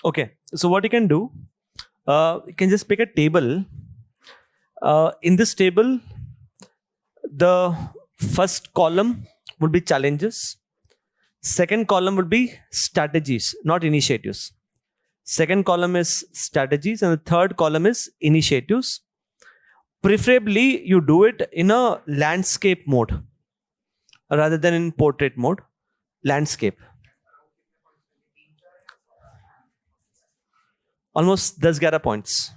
Okay, so what you can do, you can just pick a table. In this table, the first column would be challenges. Second column would be strategies, not initiatives. Second column is strategies, and the third column is initiatives. Preferably, you do it in a landscape mode rather than in portrait mode. Landscape. Almost 10-11 points.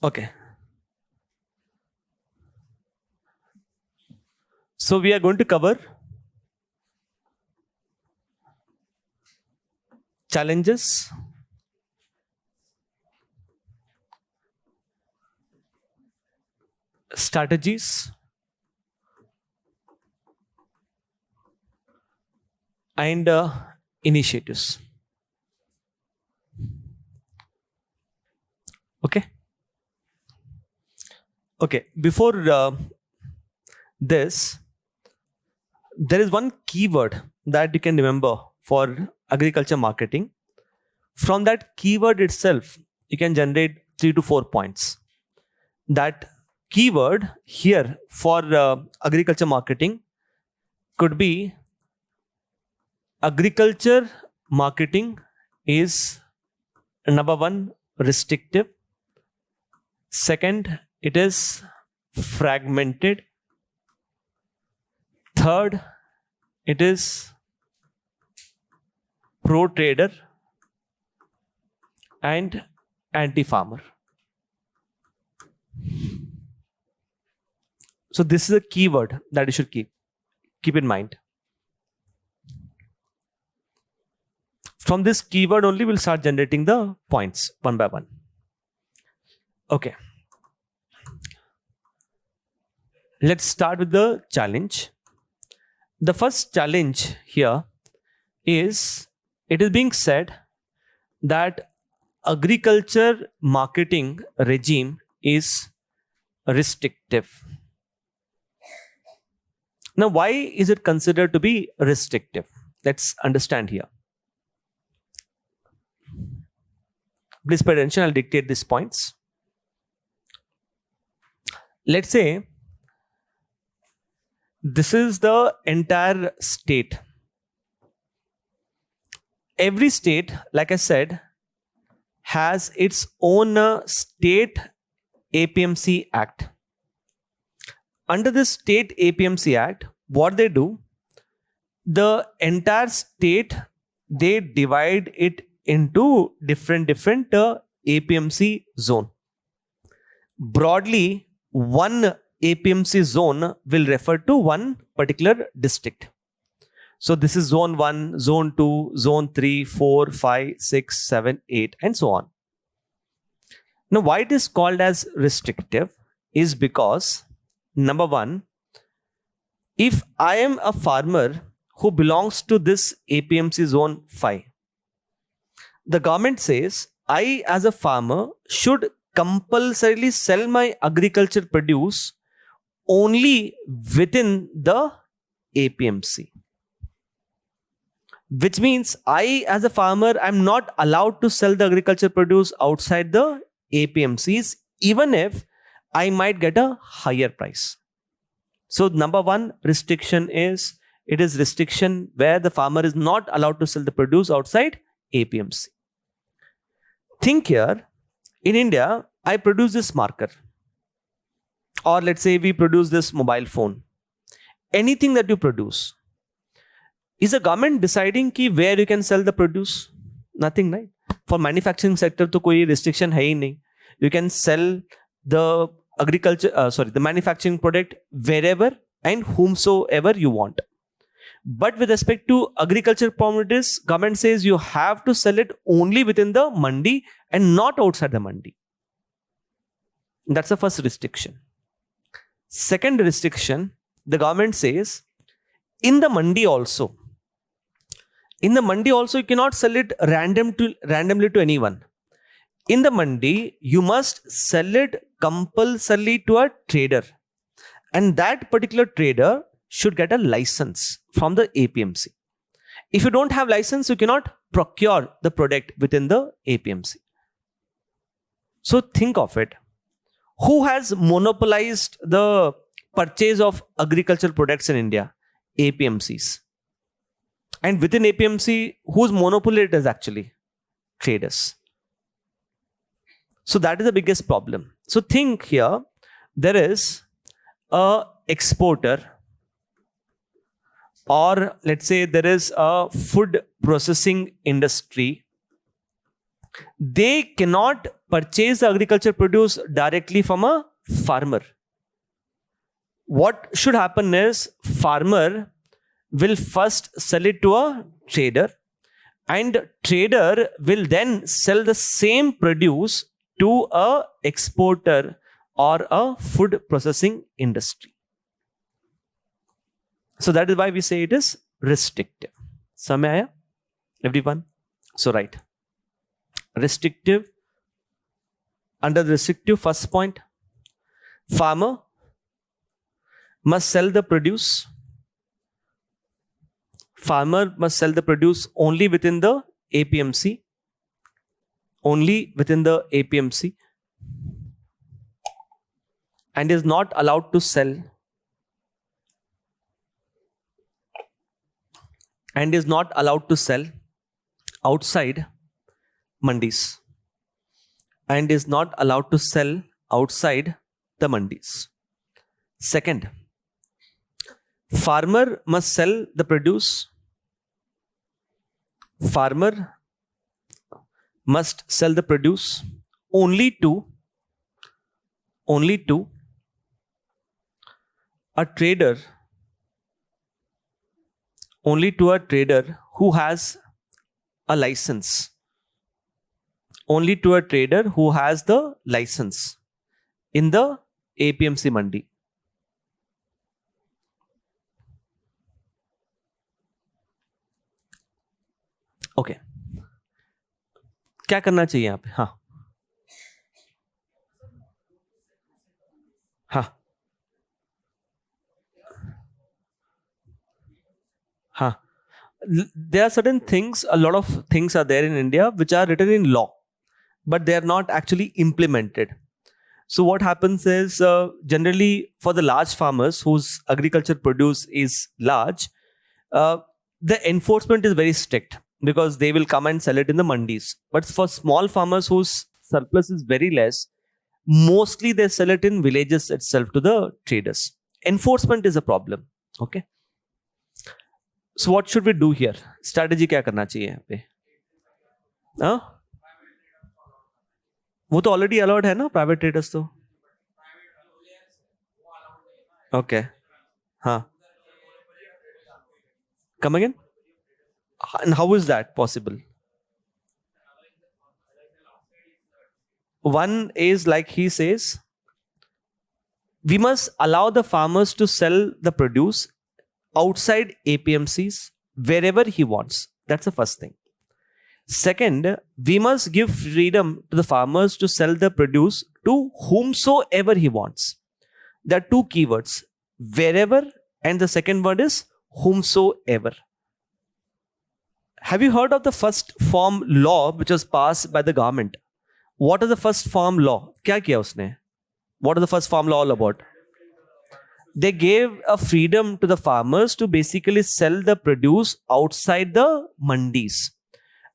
Okay. So we are going to cover challenges, strategies, and initiatives. Okay. Okay. Before this, there is one keyword that you can remember for agriculture marketing. From that keyword itself, you can generate 3 to 4 points. That keyword here for agriculture marketing could be: agriculture marketing is number one, restrictive. Second, it is fragmented. Third, it is pro-trader and anti-farmer. So this is a keyword that you should keep in mind. From this keyword only, we'll start generating the points one by one. Okay. Let's start with the challenge. The first challenge here is, it is being said that agriculture marketing regime is restrictive. Now, why is it considered to be restrictive? Let's understand here. Please pay attention, I'll dictate these points. Let's say this is the entire state. Every state, like I said, has its own state APMC Act. Under this state APMC Act, what they do, the entire state, they divide it into different APMC zone. Broadly, one APMC zone will refer to one particular district. So this is zone 1, zone 2, zone 3, 4, 5, 6, 7, 8, and so on. Now, why it is called as restrictive is because, number one, if I am a farmer who belongs to this APMC zone 5, the government says I as a farmer should compulsorily sell my agriculture produce only within the APMC. Which means I as a farmer, I'm not allowed to sell the agriculture produce outside the APMCs, even if I might get a higher price. So number one restriction is, it is restriction where the farmer is not allowed to sell the produce outside APMC. Think here, in India, I produce this marker, or let's say we produce this mobile phone. Anything that you produce, is the government deciding ki where you can sell the produce? Nothing, right? For manufacturing sector, तो कोई restriction है ही नहीं. You can sell the the manufacturing product wherever and whomsoever you want. But with respect to agriculture commodities, government says you have to sell it only within the mandi and not outside the mandi. That's the first restriction. Second restriction, the government says, in the mandi also, you cannot sell it randomly to anyone. In the mandi, you must sell it compulsorily to a trader. And that particular trader should get a license from the APMC. If you don't have license, you cannot procure the product within the APMC. So think of it. Who has monopolized the purchase of agricultural products in India? APMCs. And within APMC, whose monopoly it is actually? Traders. So that is the biggest problem. So think here, there is a exporter, or let's say there is a food processing industry. They cannot purchase the agriculture produce directly from a farmer. What should happen is, farmer will first sell it to a trader, and trader will then sell the same produce to a exporter or a food processing industry. So that is why we say it is restrictive. Samay aaya? Everyone? So right. Restrictive. Under the restrictive, first point, farmer must sell the produce. Farmer must sell the produce only within the APMC. Only within the APMC. And is not allowed to sell. And is not allowed to sell outside mandis. And is not allowed to sell outside the mandis. Second, farmer must sell the produce. Farmer must sell the produce only to a trader, who has a license. Only to a trader who has the license in the APMC mandi. Okay क्या करना चाहिए यहाँ पे? हाँ हाँ हाँ. There are certain things, a lot of things are there in India which are written in law, but they are not actually implemented. So what happens is, generally for the large farmers whose agriculture produce is large, the enforcement is very strict, because they will come and sell it in the mandis. But for small farmers whose surplus is very less, mostly they sell it in villages itself to the traders. Enforcement is a problem. Okay. So what should we do here? Strategy क्या करना चाहिए यहाँ पे? हाँ? वो तो already allowed है ना प्राइवेट ट्रेडर्स तो. ओके. हाँ. Come again? And how is that possible? One is, like he says, we must allow the farmers to sell the produce outside APMCs wherever he wants. That's the first thing. Second, we must give freedom to the farmers to sell the produce to whomsoever he wants. There are two keywords, wherever, and the second word is whomsoever. Have you heard of the first farm law which was passed by the government? What is the first farm law? क्या किया उसने? What is the first farm law all about? They gave a freedom to the farmers to basically sell the produce outside the mandis.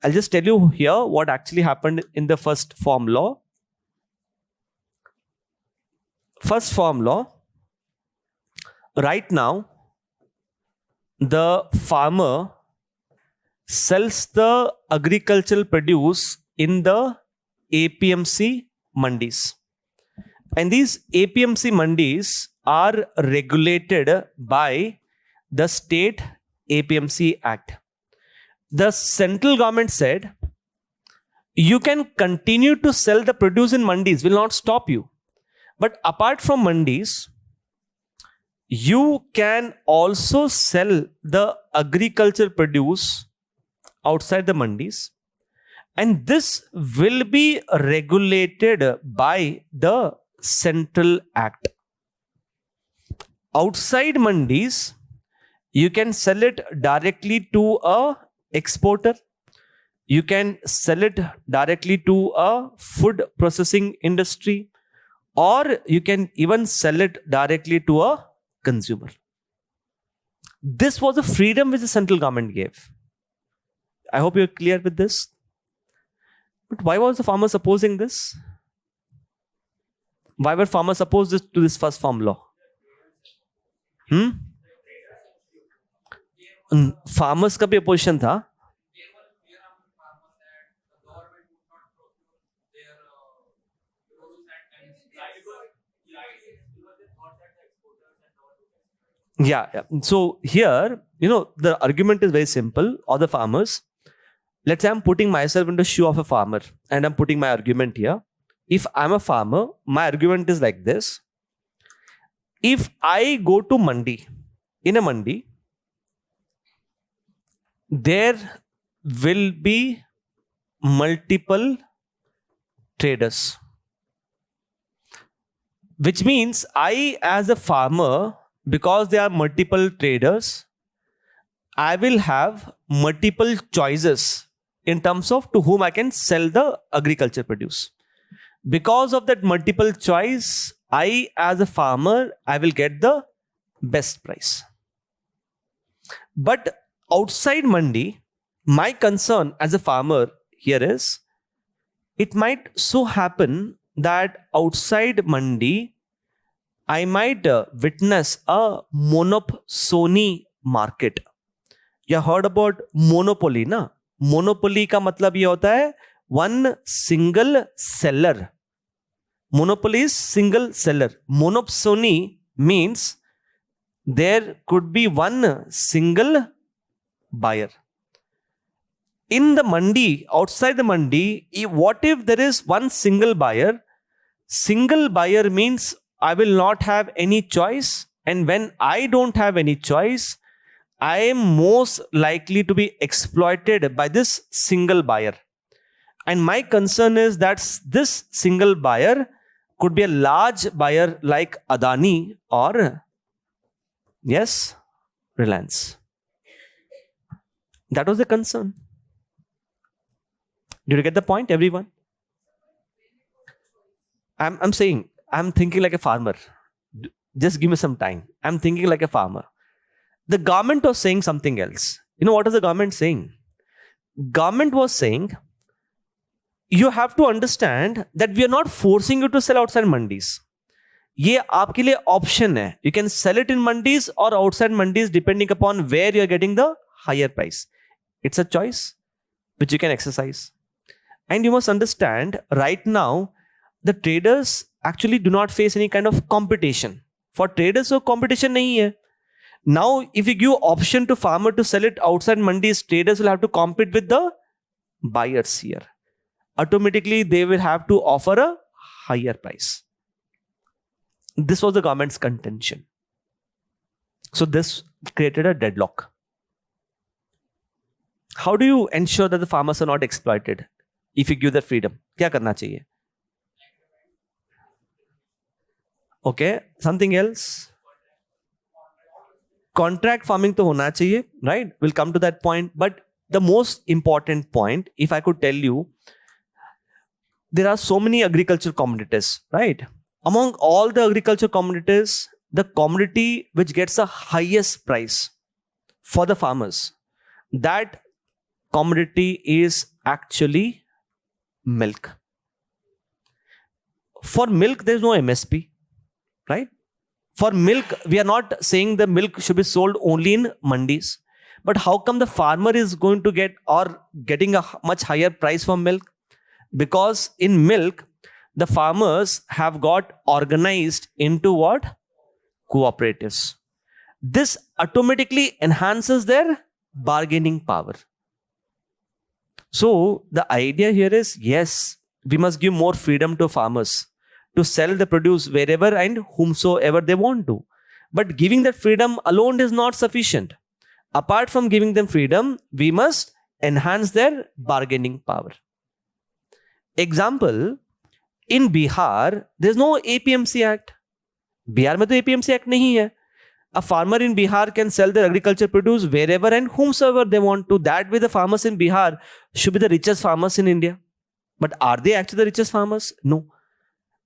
I'll just tell you here what actually happened in the first farm law. First farm law. Right now, the farmer sells the agricultural produce in the APMC mandis. And these APMC mandis are regulated by the State APMC Act. The central government said, you can continue to sell the produce in mandis, will not stop you. But apart from mandis, you can also sell the agriculture produce outside the mandis, and this will be regulated by the Central Act. Outside mandis, you can sell it directly to a exporter. You can sell it directly to a food processing industry, or you can even sell it directly to a consumer. This was a freedom which the central government gave. I hope you're clear with this. But why was the farmers opposing this? Why were farmers opposed to this first farm law? Farmers का भी opposition था. Yeah. So here, the argument is very simple. Or the farmers, let's say I'm putting myself in the shoe of a farmer and I'm putting my argument here. If I'm a farmer, my argument is like this. If I go to mandi, in a mandi, there will be multiple traders. Which means I, as a farmer, because there are multiple traders, I will have multiple choices in terms of to whom I can sell the agriculture produce. Because of that multiple choice, I, as a farmer, I will get the best price. But outside mandi, my concern as a farmer here is, it might so happen that outside mandi, I might witness a monopsony market. You heard about monopoly, na? Monopoly का मतलब ये होता है one single seller. Monopoly is single seller. Monopsony means there could be one single buyer. In the mandi, outside the mandi, what if there is one single buyer? Single buyer means I will not have any choice, and when I don't have any choice, I am most likely to be exploited by this single buyer. And my concern is that this single buyer could be a large buyer like Adani or, yes, Reliance. That was the concern. Did you get the point, everyone? I'm saying, I'm thinking like a farmer. Just give me some time. I'm thinking like a farmer. The government was saying something else. You know what is the government saying? Government was saying, you have to understand that we are not forcing you to sell outside mandis. ये आपके लिए option है. You can sell it in mandis or outside mandis depending upon where you are getting the higher price. It's a choice which you can exercise. And you must understand, right now, the traders actually do not face any kind of competition. For traders, so competition nahi hai. Now, if you give option to farmer to sell it outside mandis, traders will have to compete with the buyers here. Automatically, they will have to offer a higher price. This was the government's contention. So this created a deadlock. How do you ensure that the farmers are not exploited if you give the freedom? क्या करना चाहिए? Okay, something else? Contract farming to hona chahiye, right? We'll come to that point. But the most important point, if I could tell you, there are so many agricultural commodities, right? Among all the agricultural commodities, the commodity which gets the highest price for the farmers, that commodity is actually milk. For milk, there is no MSP, right? For milk, we are not saying the milk should be sold only in mandis. But how come the farmer is going to get or getting a much higher price for milk? Because in milk, the farmers have got organized into what? Cooperatives. This automatically enhances their bargaining power. So the idea here is, yes, we must give more freedom to farmers to sell the produce wherever and whomsoever they want to. But giving that freedom alone is not sufficient. Apart from giving them freedom, we must enhance their bargaining power. Example, in Bihar, there's no APMC Act. Bihar mein to APMC Act nahi hai. A farmer in Bihar can sell their agriculture produce wherever and whomsoever they want to. That way, the farmers in Bihar should be the richest farmers in India. But are they actually the richest farmers? No.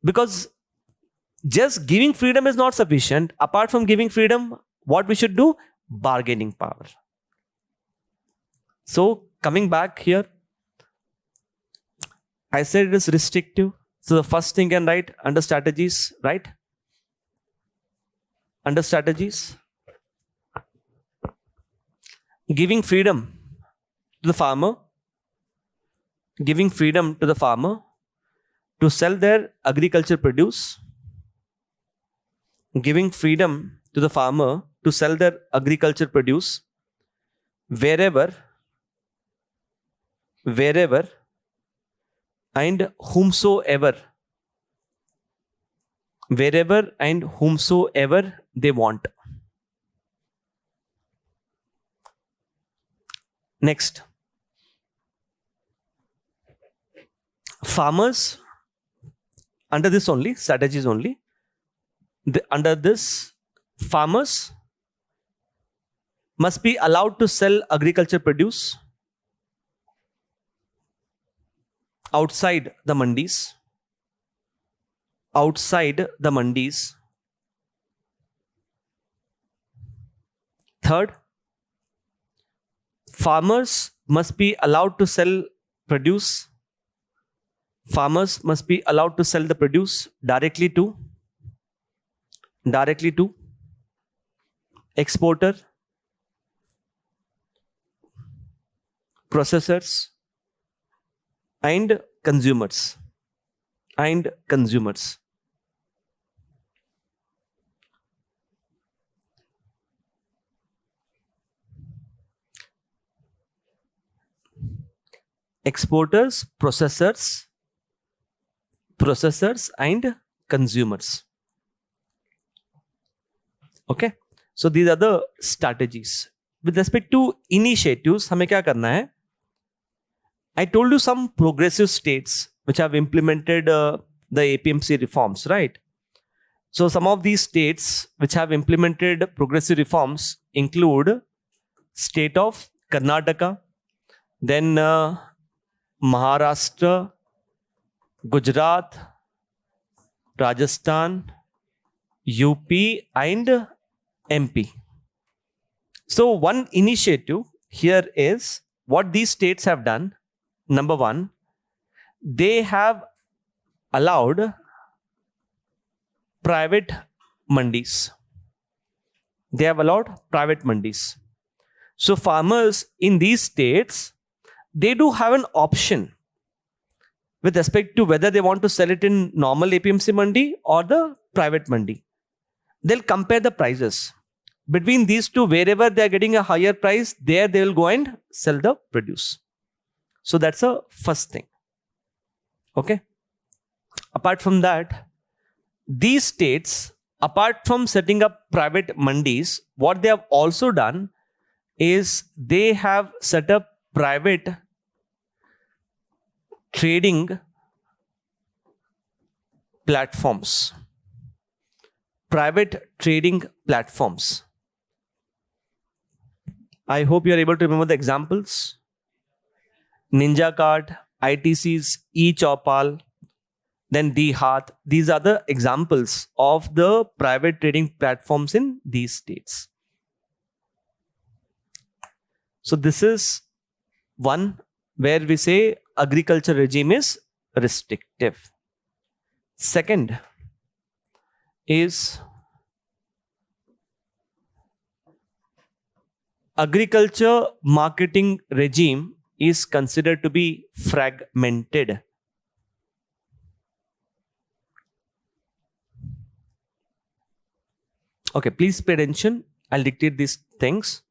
Because just giving freedom is not sufficient. Apart from giving freedom, what we should do? Bargaining power. So, coming back here, I said it is restrictive. So, the first thing you can write under strategies, right? Under strategies, giving freedom to the farmer, to sell their agriculture produce, giving freedom to the farmer to sell their agriculture produce wherever and whomsoever they want. Next, farmers, under this only, strategies only, under this, farmers must be allowed to sell agriculture produce outside the mandis. Third, farmers must be allowed to sell produce. Farmers must be allowed to sell the produce directly to exporter, processors, and consumers. Exporters, processors, and consumers. Okay, so these are the strategies. With respect to initiatives, हमें क्या करना है? I told you some progressive states which have implemented the APMC reforms, right? So some of these states which have implemented progressive reforms include state of Karnataka, then Maharashtra, Gujarat, Rajasthan, UP, and MP. So one initiative here is what these states have done. Number one, they have allowed private mandis. So farmers in these states, they do have an option with respect to whether they want to sell it in normal APMC mandi or the private mandi. They'll compare the prices. Between these two, wherever they're getting a higher price, there they will go and sell the produce. So that's the first thing. Okay. Apart from that, these states, apart from setting up private mandis, what they have also done is they have set up private trading platforms. I hope you are able to remember the examples. Ninja Cart, ITC's eChaupal, then DHath. These are the examples of the private trading platforms in these states. So this is one where we say agriculture regime is restrictive. Second is agriculture marketing regime is considered to be fragmented. Okay, please pay attention. I'll dictate these things.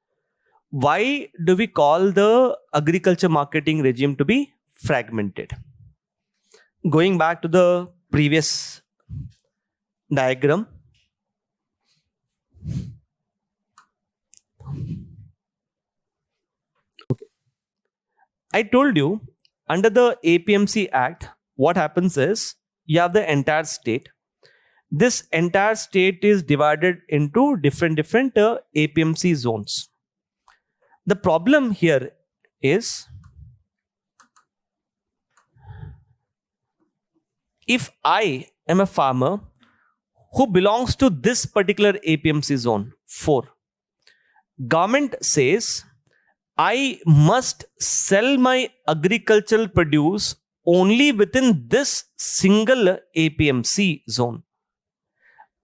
Why do we call the agriculture marketing regime to be fragmented? Going back to the previous diagram, I told you, under the APMC Act, what happens is you have the entire state. This entire state is divided into different APMC zones. The problem here is, if I am a farmer who belongs to this particular APMC zone 4, government says I must sell my agricultural produce only within this single APMC zone.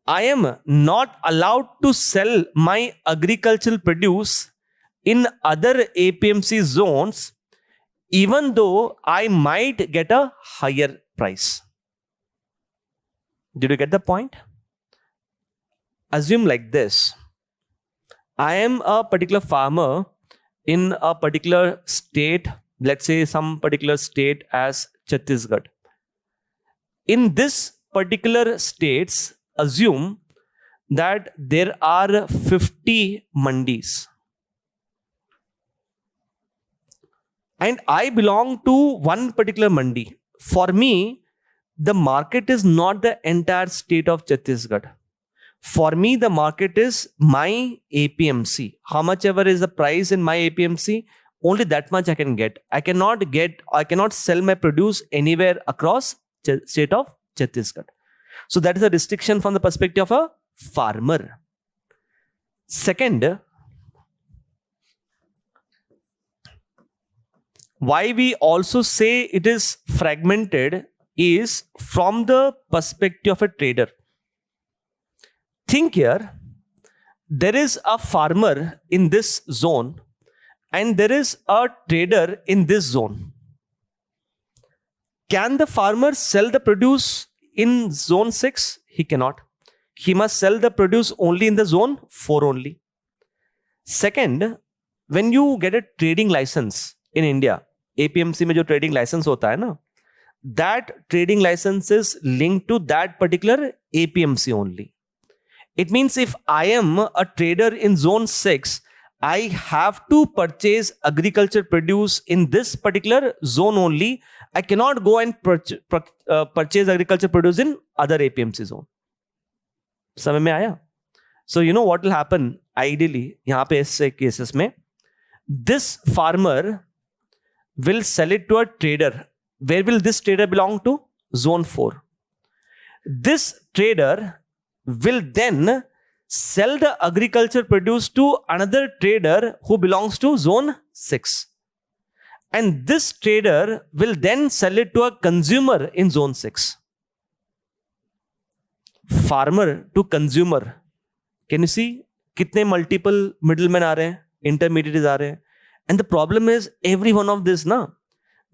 I am not allowed to sell my agricultural produce in other APMC zones, even though I might get a higher price. Did you get the point? Assume like this. I am a particular farmer in a particular state, let's say some particular state as Chhattisgarh. In this particular states, assume that there are 50 mandis. And I belong to one particular mandi. For me, the market is not the entire state of Chhattisgarh. For me, the market is my APMC. How much ever is the price in my APMC, only that much I can get. I cannot sell my produce anywhere across state of Chhattisgarh. So that is a restriction from the perspective of a farmer. Second, why we also say it is fragmented is from the perspective of a trader. Think here, there is a farmer in this zone and there is a trader in this zone. Can the farmer sell the produce in zone 6? He cannot. He must sell the produce only in the zone 4 only. Second, when you get a trading license in India, APMC में जो trading license होता है ना, that trading license is linked to that particular APMC only. It means if I am a trader in zone 6, I have to purchase agriculture produce in this particular zone only. I cannot go and purchase agriculture produce in other APMC zone. समझ में आया? So you know what will happen ideally यहाँ पे ऐसे cases में, this farmer will sell it to a trader. Where will this trader belong to? Zone 4. This trader will then sell the agriculture produce to another trader who belongs to zone 6. And this trader will then sell it to a consumer in zone 6. Farmer to consumer. Can you see? कितने multiple middlemen आ रहे हैं, intermediaries आ रहे हैं. And the problem is, every one of this,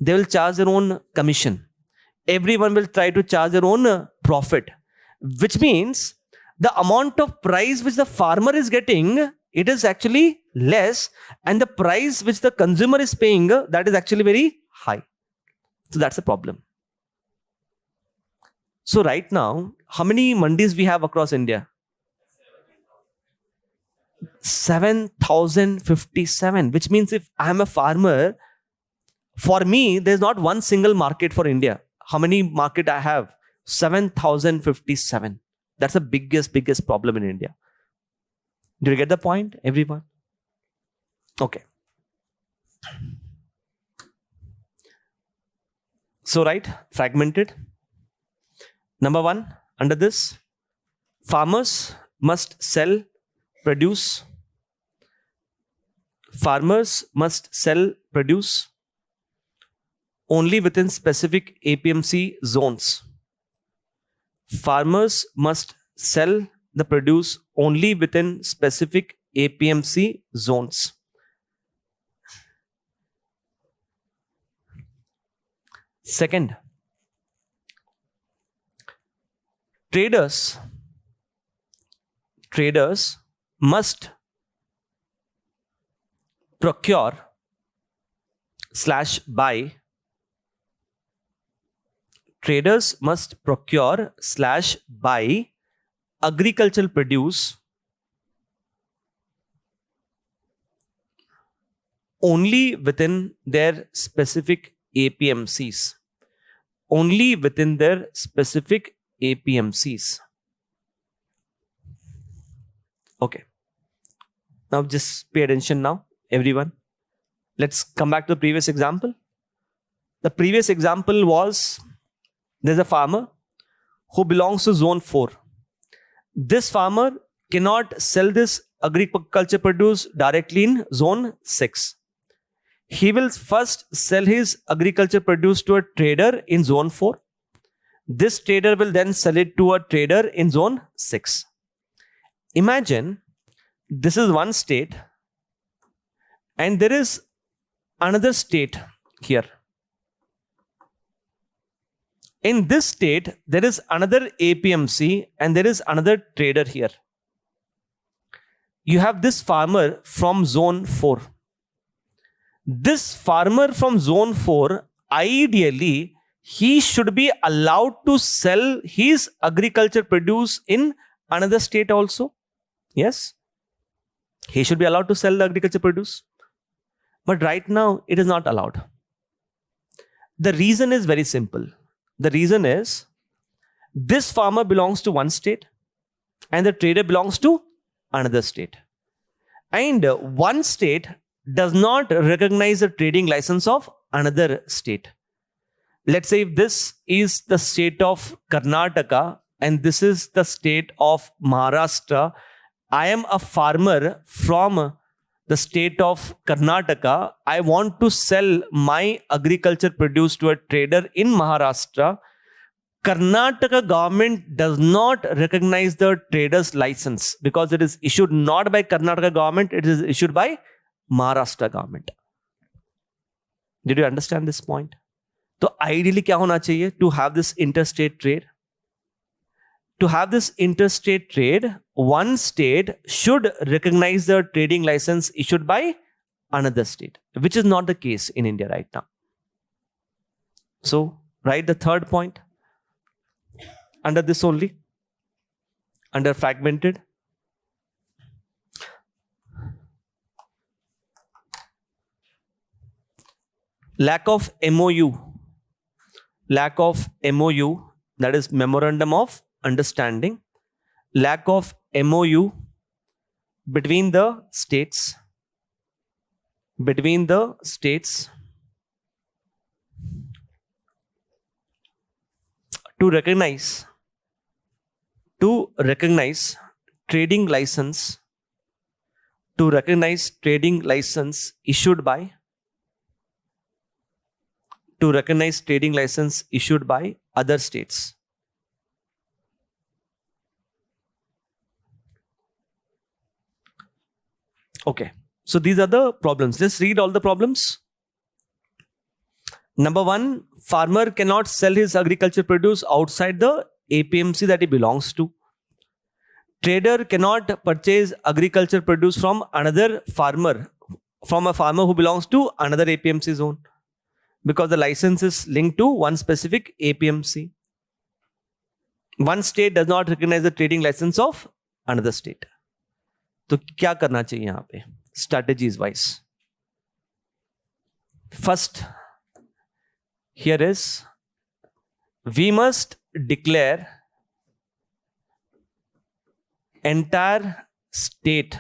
they will charge their own commission. Everyone will try to charge their own profit, which means the amount of price which the farmer is getting, it is actually less, and the price which the consumer is paying, that is actually very high. So that's a problem. So right now, how many mandis we have across India? 7,057, which means if I am a farmer, for me, there's not one single market for India. How many market I have? 7,057. That's the biggest problem in India. Do you get the point, everyone? Okay. So, right, fragmented. Number 1, under this, farmers must sell produce. Farmers must sell produce only within specific APMC zones. Farmers must sell the produce only within specific APMC zones. Second, traders must procure/buy. Traders must procure/buy agricultural produce only within their specific APMCs. Only within their specific APMCs. Okay. Now just pay attention now, everyone. Let's come back to the previous example. The previous example was, there's a farmer who belongs to zone 4. This farmer cannot sell this agriculture produce directly in zone 6. He will first sell his agriculture produce to a trader in zone 4. This trader will then sell it to a trader in zone 6. Imagine this is one state and there is another state here. In this state, there is another APMC and there is another trader here. You have this farmer from zone 4. This farmer from zone 4, ideally, he should be allowed to sell his agriculture produce in another state also. Yes, he should be allowed to sell the agriculture produce. But right now, it is not allowed. The reason is very simple. The reason is, this farmer belongs to one state and the trader belongs to another state. And one state does not recognize the trading license of another state. Let's say if this is the state of Karnataka and this is the state of Maharashtra, I am a farmer from the state of Karnataka. I want to sell my agriculture produce to a trader in Maharashtra. Karnataka government does not recognize the trader's license because it is issued not by Karnataka government, it is issued by Maharashtra government. Did you understand this point? So ideally क्या होना चाहिए to have this interstate trade? To have this interstate trade, one state should recognize the trading license issued by another state, which is not the case in India right now. So, write the third point under this only, under fragmented. Lack of MOU, that is Memorandum of Understanding, lack of MOU between the states, to recognize trading license, issued by other states. Okay, so these are the problems. Let's read all the problems. Number 1, farmer cannot sell his agriculture produce outside the APMC that he belongs to. Trader cannot purchase agriculture produce from a farmer who belongs to another APMC zone because the license is linked to one specific APMC. One state does not recognize the trading license of another state. तो क्या करना चाहिए यहाँ पे strategies wise? First, here is, we must declare entire state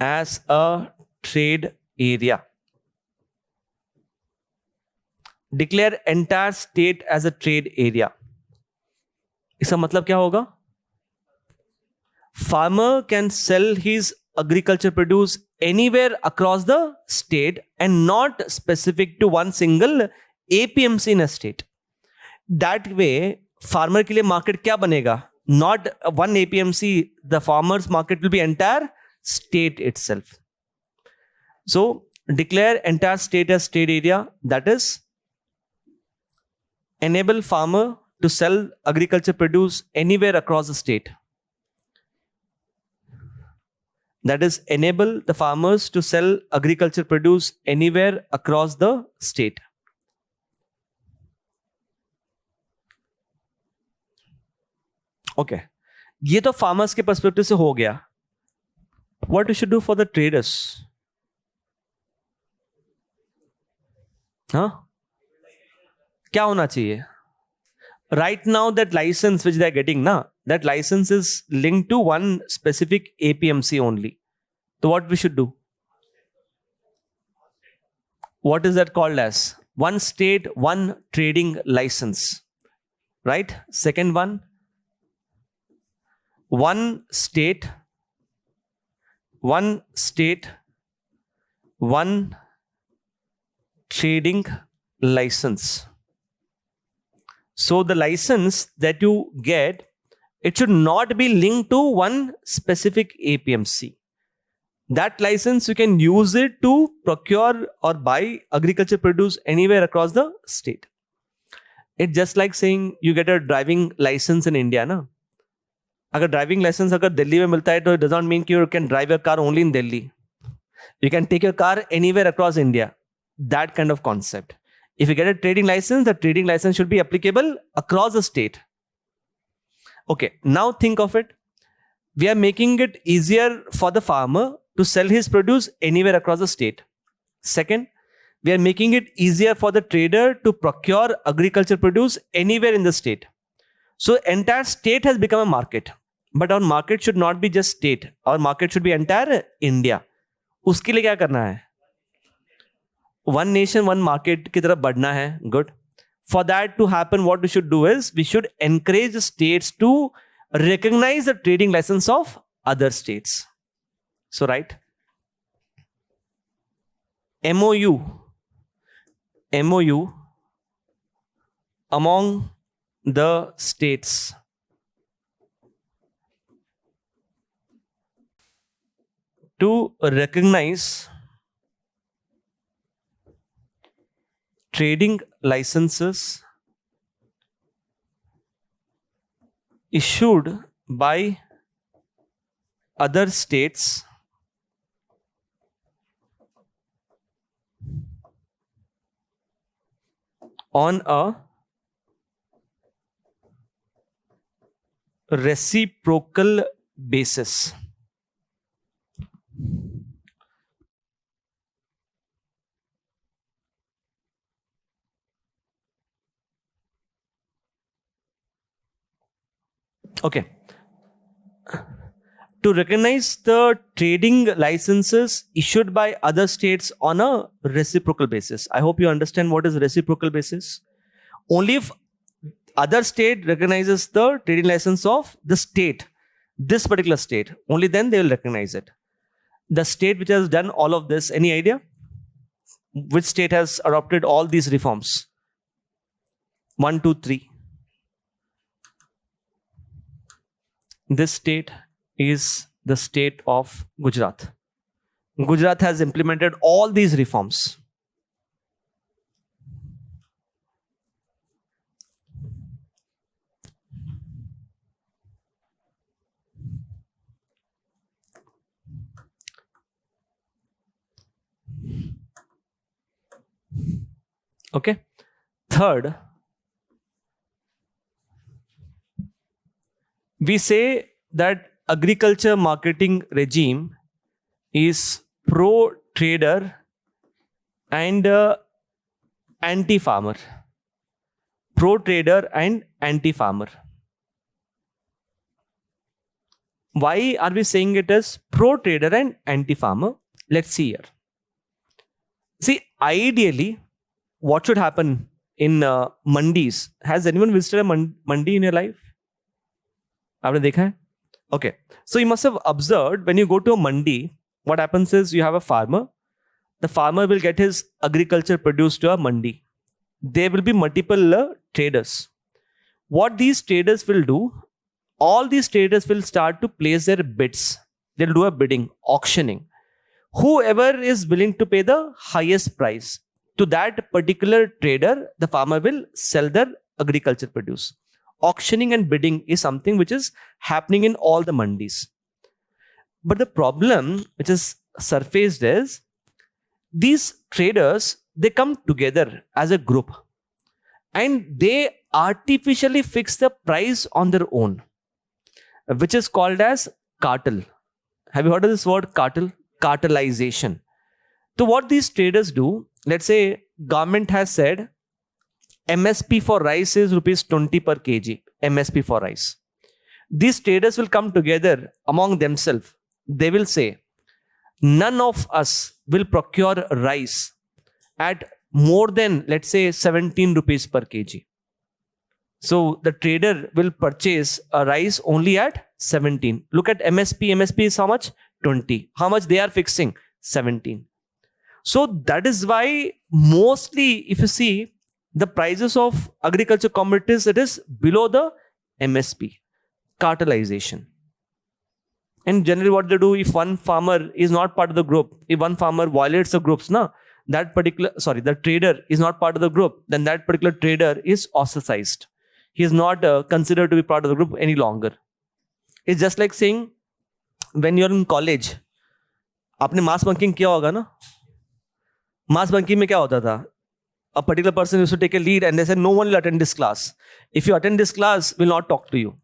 as a trade area. Declare entire state as a trade area. इसका मतलब क्या होगा? Farmer can sell his agriculture produce anywhere across the state and not specific to one single APMC in a state. That way, farmer के लिए market क्या बनेगा? Not one APMC. The farmer's market will be entire state itself. So, declare entire state as trade area. That is, enable farmer to sell agriculture produce anywhere across the state. That is, enable the farmers to sell agriculture produce anywhere across the state. Okay, ये तो farmers के perspective से हो गया. What we should do for the traders? हाँ, क्या होना चाहिए? Right now, that license which they are getting, na, that license is linked to one specific APMC only. So what we should do? What is that called as? One state, one trading license, right? Second one, one state, one trading license. So the license that you get, it should not be linked to one specific APMC. That license, you can use it to procure or buy agriculture produce anywhere across the state. It's just like saying you get a driving license in India, na? अगर driving licence अगर दिल्ली में मिलता है तो it does not mean you can drive your car only in Delhi. You can take your car anywhere across India. That kind of concept. If you get a trading license, the trading license should be applicable across the state. Okay, now think of it. We are making it easier for the farmer to sell his produce anywhere across the state. Second, we are making it easier for the trader to procure agriculture produce anywhere in the state. So entire state has become a market. But our market should not be just state. Our market should be entire India. उसके लिए क्या करना है? One nation, one market की तरफ बढ़ना है. Good. For that to happen, what we should do is we should encourage the states to recognize the trading license of other states. So, right? MOU among the states to recognize trading licenses issued by other states on a reciprocal basis. Okay. To recognize the trading licenses issued by other states on a reciprocal basis. I hope you understand what is reciprocal basis. Only if other state recognizes the trading license of the state, this particular state, only then they will recognize it. The state which has done all of this, any idea? Which state has adopted all these reforms? 1, 2, 3. This state is the state of Gujarat. Gujarat has implemented all these reforms. Okay. Third, we say that agriculture marketing regime is pro-trader and anti-farmer. Pro-trader and anti-farmer. Why are we saying it as pro-trader and anti-farmer? Let's see here. See, ideally, what should happen in mandis? Has anyone visited a mandi in your life? आपने देखा है? Okay. So you must have observed when you go to a mandi, what happens is you have a farmer. The farmer will get his agriculture produce to a mandi. There will be multiple traders. What these traders will do, all these traders will start to place their bids. They'll do a bidding, auctioning. Whoever is willing to pay the highest price, to that particular trader, the farmer will sell their agriculture produce. Auctioning and bidding is something which is happening in all the mandis. But the problem which is surfaced is these traders, they come together as a group and they artificially fix the price on their own, which is called as cartel. Have you heard of this word cartel? Cartelization. So what these traders do, let's say government has said MSP for rice is rupees 20 per kg. MSP for rice. These traders will come together among themselves. They will say, none of us will procure rice at more than, let's say, 17 rupees per kg. So the trader will purchase a rice only at 17. Look at MSP. MSP is how much? 20. How much they are fixing? 17. So that is why mostly, if you see, the prices of agriculture commodities, it is below the MSP. Cartelization. And generally what they do, if one farmer is not part of the group, if one farmer violates the groups, the trader is not part of the group, then that particular trader is ostracized. He is not considered to be part of the group any longer. It's just like saying, when you're in college, आपने mass bunking किया होगा ना? Mass bunking में क्या होता था? A particular person used to take a lead and they said, no one will attend this class. If you attend this class, we'll not talk to you.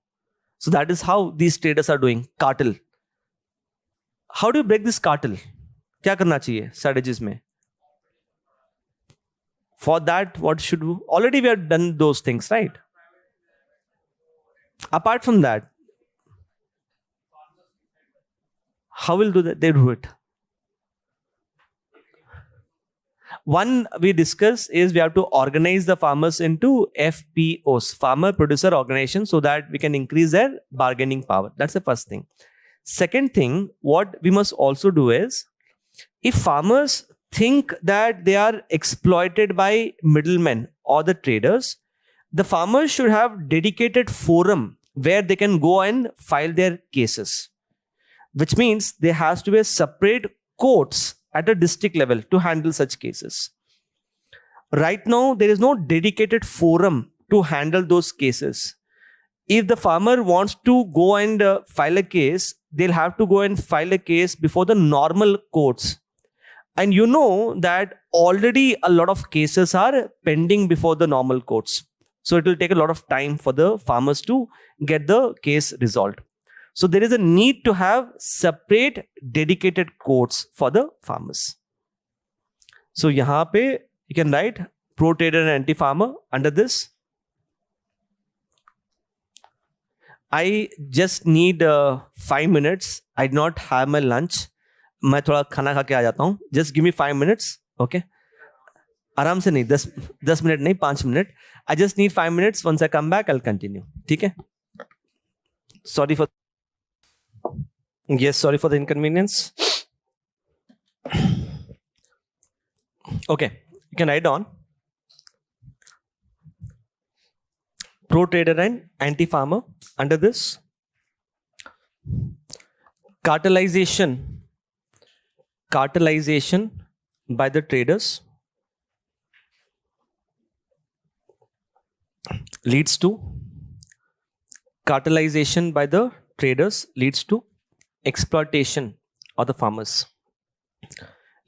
So that is how these traders are doing. Cartel. How do you break this cartel? क्या करना चाहिए strategies में? For that, what should we? Already we have done those things, right? Apart from that, how will they do it? One we discuss is we have to organize the farmers into FPOs, farmer producer organization, so that we can increase their bargaining power. That's the first thing. Second thing, what we must also do is, if farmers think that they are exploited by middlemen or the traders, the farmers should have dedicated forum where they can go and file their cases, which means there has to be a separate courts at a district level to handle such cases. Right now, there is no dedicated forum to handle those cases. If the farmer wants to go and file a case, they'll have to go and file a case before the normal courts. And you know that already a lot of cases are pending before the normal courts. So it will take a lot of time for the farmers to get the case resolved. So there is a need to have separate dedicated courts for the farmers. So यहाँ पे you can write pro-trader and anti-farmer under this. I just need 5 minutes. I do not have my lunch. मैं थोड़ा खाना खा के आ जाता हूँ. Just give me 5 minutes. Okay. आराम से नहीं, 10 मिनट नहीं, 5 minute. I just need 5 minutes. Once I come back, I'll continue. ठीक है? Sorry for the inconvenience. Okay, you can write down pro-trader and anti-farmer under this. Cartelization by the traders leads to exploitation of the farmers.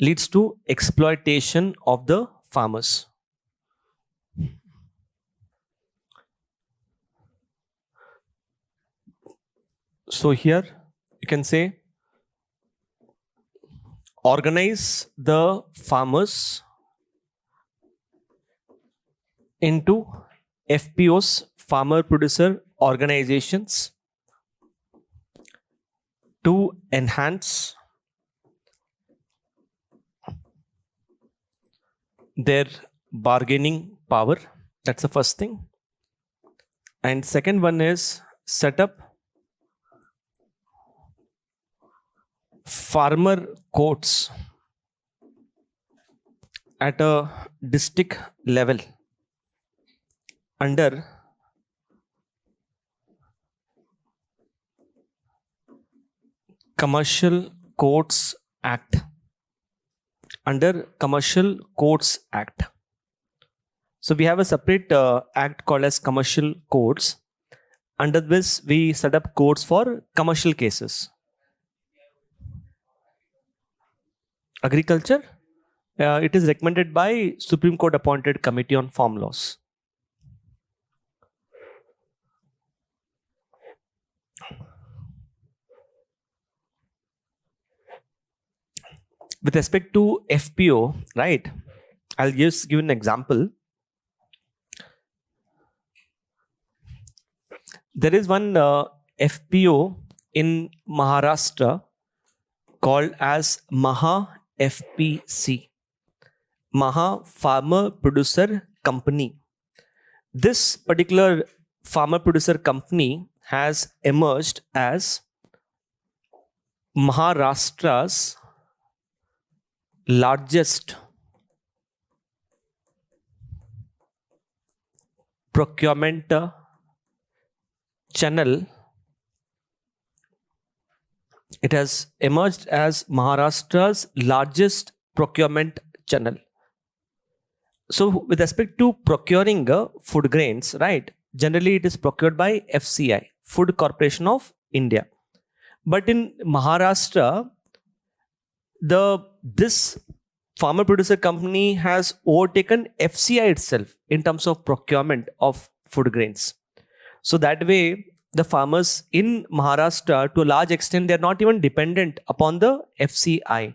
Leads to exploitation of the farmers. So here you can say, organize the farmers into FPOs, farmer producer organizations, to enhance their bargaining power. That's the first thing. And second one is set up farmer courts at a district level under Commercial Courts Act. Under Commercial Courts Act. So we have a separate act called as Commercial Courts. Under this, we set up courts for commercial cases. Agriculture, it is recommended by Supreme Court appointed Committee on Farm Laws. With respect to FPO, right, I'll just give an example. There is one FPO in Maharashtra called as Maha FPC, Maha Farmer Producer Company. This particular farmer producer company has emerged as Maharashtra's largest procurement channel. It has emerged as Maharashtra's largest procurement channel. So with respect to procuring food grains, right? Generally it is procured by FCI, Food Corporation of India. But in Maharashtra, this farmer producer company has overtaken FCI itself in terms of procurement of food grains. So that way, the farmers in Maharashtra, to a large extent, they are not even dependent upon the FCI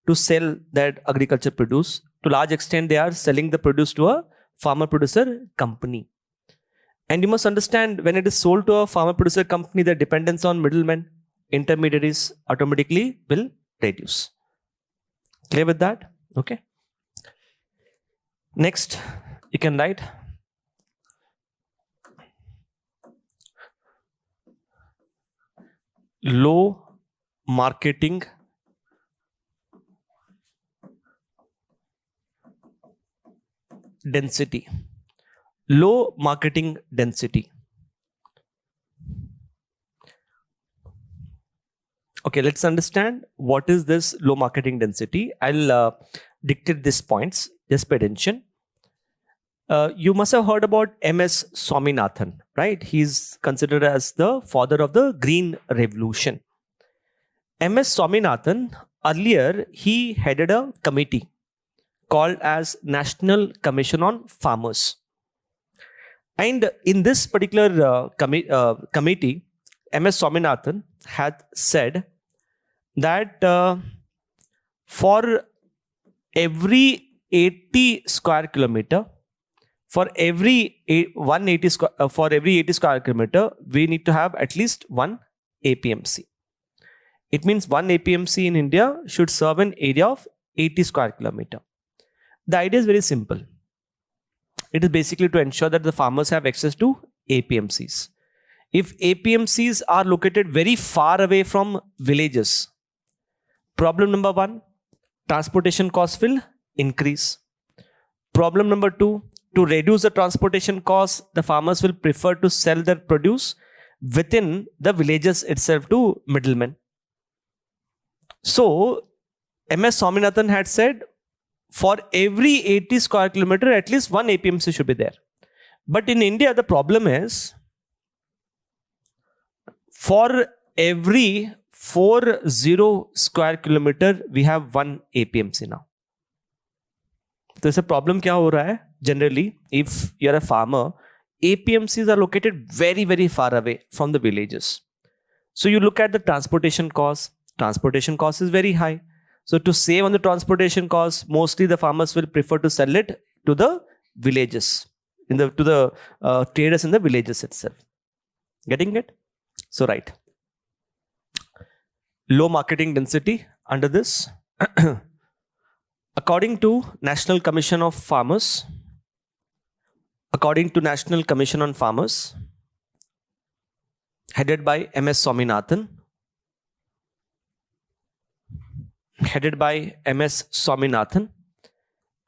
to sell that agriculture produce. To a large extent, they are selling the produce to a farmer producer company. And you must understand, when it is sold to a farmer producer company, the dependence on middlemen, intermediaries automatically will reduce. Clear with that? Okay. Next, you can write low marketing density. Low marketing density. Okay, let's understand what is this low marketing density. I'll dictate these points. Just pay attention. You must have heard about MS Swaminathan, right? He's considered as the father of the Green Revolution. MS Swaminathan, earlier, he headed a committee called as National Commission on Farmers. And in this particular committee, MS Swaminathan had said that for every 80 square kilometer, for every 80 square kilometer, we need to have at least one APMC. It means one APMC in India should serve an area of 80 square kilometer. The idea is very simple. It is basically to ensure that the farmers have access to APMCs. If APMCs are located very far away from villages, problem number one, transportation costs will increase. Problem number two, to reduce the transportation costs, the farmers will prefer to sell their produce within the villages itself to middlemen. So, MS Swaminathan had said, for every 80 square kilometer, at least one APMC should be there. But in India, the problem is, for every 40 square kilometer, we have one APMC now. So, this problem क्या हो रहा है? Generally, if you're a farmer, APMCs are located very, very far away from the villages. So you look at the transportation cost. Transportation cost is very high. So to save on the transportation costs, mostly the farmers will prefer to sell it to the villages, to the traders in the villages itself. Getting it? So right. Low marketing density under this. According to National Commission on Farmers, headed by MS Swaminathan,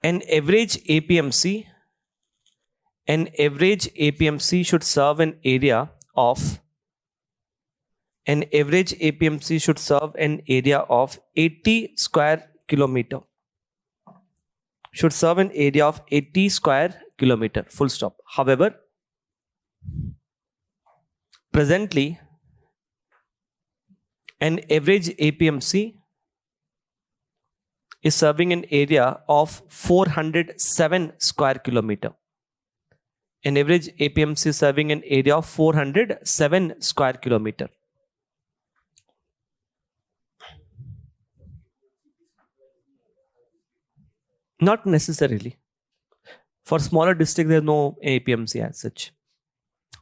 an average APMC should serve an area of 80 square kilometer. Should serve an area of 80 square kilometer, full stop. However, presently, an average APMC is serving an area of 407 square kilometer. An average APMC is serving an area of 407 square kilometer. Not necessarily. For smaller districts, there's no APMC as such.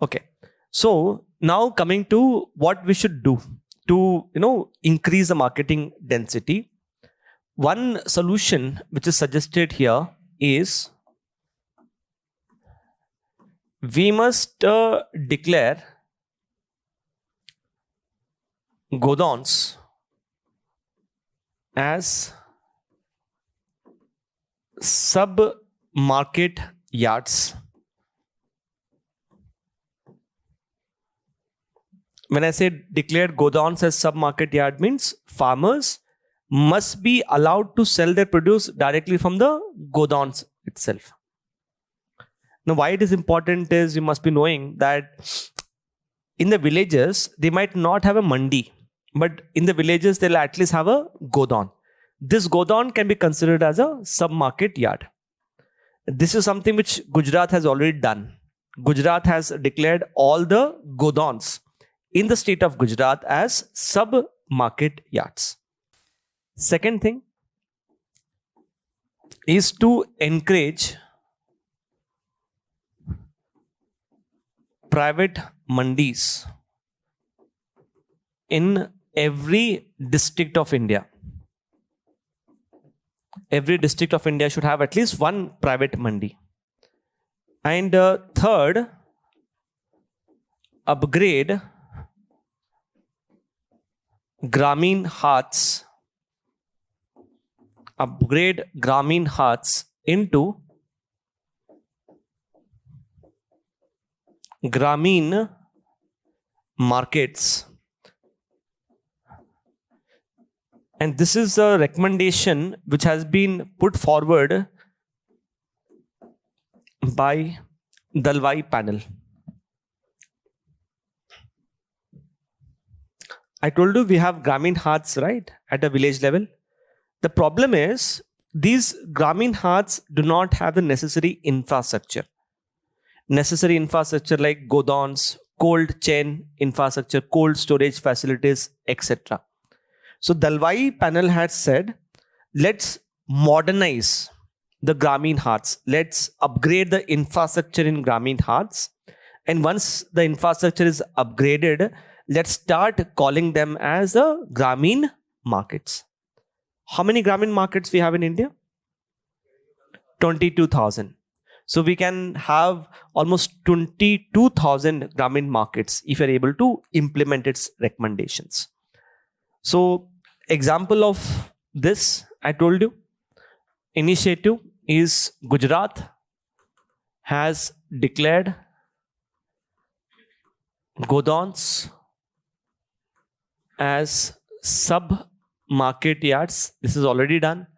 Okay. So now coming to what we should do to increase the marketing density. One solution which is suggested here is we must declare godowns as sub market yards. When I say declared godowns as sub market yard, means farmers must be allowed to sell their produce directly from the godowns itself. Now, why it is important is you must be knowing that in the villages, they might not have a mandi, but in the villages, they'll at least have a godown. This godown can be considered as a sub-market yard. This is something which Gujarat has already done. Gujarat has declared all the godowns in the state of Gujarat as sub-market yards. Second thing is to encourage private mandis in every district of India. Every district of India should have at least one private mandi. And third, upgrade Grameen Hats. Upgrade Grameen Hats into Grameen markets. And this is a recommendation which has been put forward by Dalwai panel. I told you we have Grameen Hats, right, at a village level. The problem is these Grameen Hats do not have the necessary infrastructure. Necessary infrastructure like godowns, cold chain infrastructure, cold storage facilities, etc. So Dalwai panel had said, let's modernize the Grameen Hats. Let's upgrade the infrastructure in Grameen Hats. And once the infrastructure is upgraded, let's start calling them as the Grameen markets. How many Grameen markets we have in India? 22,000. So we can have almost 22,000 Grameen markets if you're able to implement its recommendations. So example of this, I told you, initiative is Gujarat has declared godowns as sub-market yards. This is already done.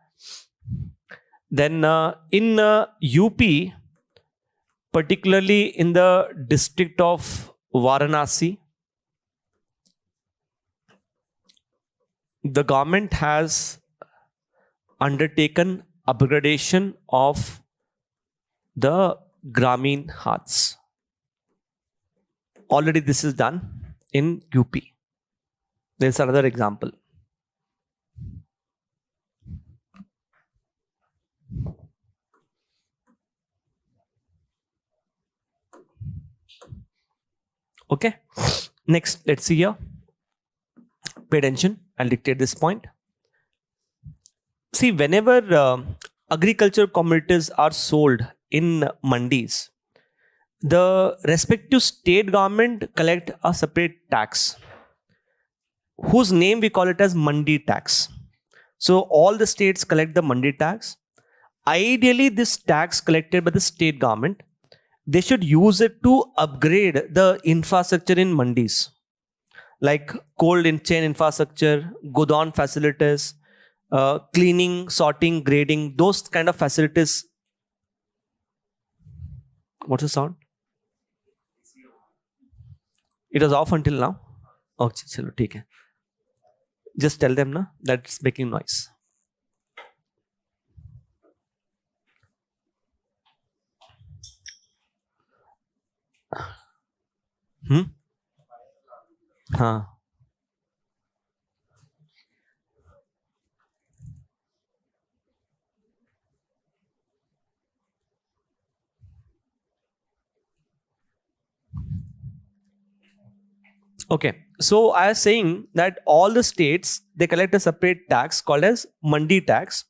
Then in UP, particularly in the district of Varanasi, the government has undertaken upgradation of the Grameen Hats. Already this is done in UP. There's another example. Okay, next, let's see here. Pay attention, I'll dictate this point. See, whenever agriculture commodities are sold in mandis, the respective state government collect a separate tax, whose name we call it as mandi tax. So all the states collect the mandi tax. Ideally, this tax collected by the state government, they should use it to upgrade the infrastructure in mandis, like cold chain infrastructure, godown facilities, cleaning, sorting, grading, those kind of facilities. What's the sound? It was off until now. Oh, chalo, theek hai. Just tell them na that it's making noise. हाँ. Okay, so I was saying that all the states, they collect a separate tax called as mandi tax,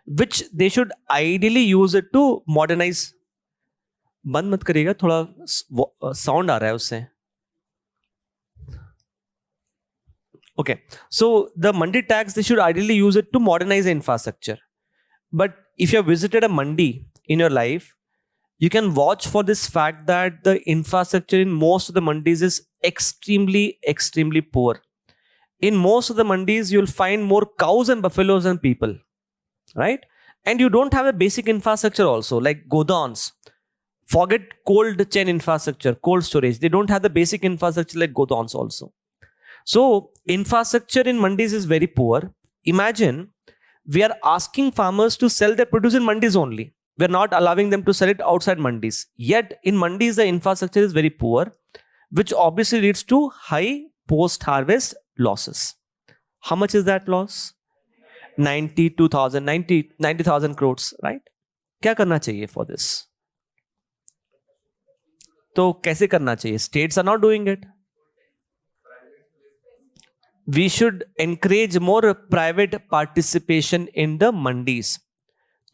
which they should ideally use it to modernize. बंद मत करिएगा, थोड़ा sound आ रहा है उससे. Okay, so the mandi tax, they should ideally use it to modernize the infrastructure. But if you have visited a mandi in your life, you can watch for this fact that the infrastructure in most of the mandis is extremely, extremely poor. In most of the mandis, you'll find more cows and buffaloes than people, right? And you don't have a basic infrastructure also, like godowns. Forget cold chain infrastructure, cold storage. They don't have the basic infrastructure like godowns also. So infrastructure in mandis is very poor. Imagine we are asking farmers to sell their produce in mandis only. We're not allowing them to sell it outside mandis. Yet in mandis, the infrastructure is very poor, which obviously leads to high post-harvest losses. How much is that loss? 90,000 crores, right? क्या करना चाहिए for this? तो कैसे करना चाहिए? States are not doing it. We should encourage more private participation in the mandis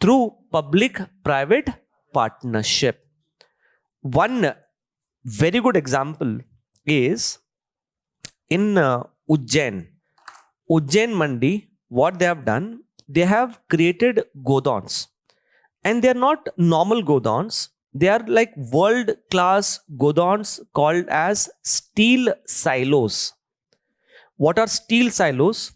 through public-private partnership. One very good example is in Ujjain Mandi. What they have done, they have created godowns, and they are not normal godowns. They are like world-class godowns called as steel silos. What are steel silos?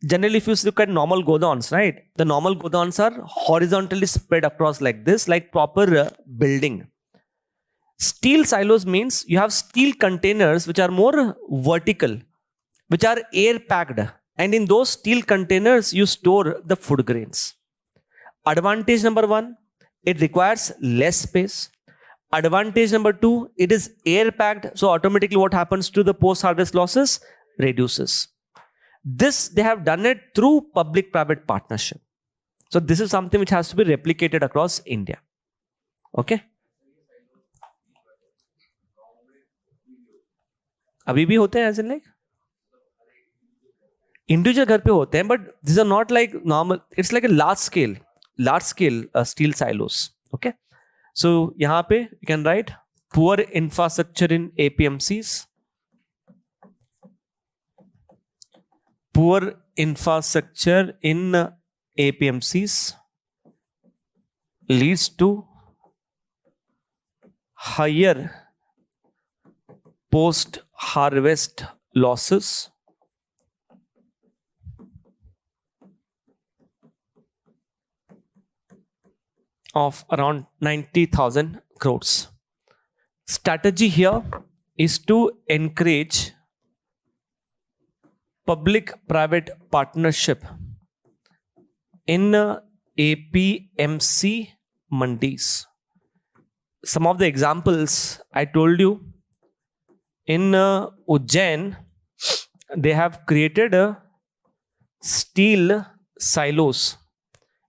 Generally, if you look at normal godowns, right? The normal godowns are horizontally spread across like this, like proper building. Steel silos means you have steel containers which are more vertical, which are air packed. And in those steel containers, you store the food grains. Advantage number one, it requires less space. Advantage number two, it is air packed. So automatically what happens to the post-harvest losses? Reduces. This, they have done it through public-private partnership. So this is something which has to be replicated across India. Okay. अभी भी होते हैं as in like individual घर पे होते हैं, but these are not like normal. It's like a large scale steel silos. Okay. So यहाँ पे you can write poor infrastructure in APMCs. Poor infrastructure in APMCs leads to higher post-harvest losses of around 90,000 crores. Strategy here is to encourage public-private partnership in APMC mandis. Some of the examples I told you, in Ujjain, they have created a steel silos,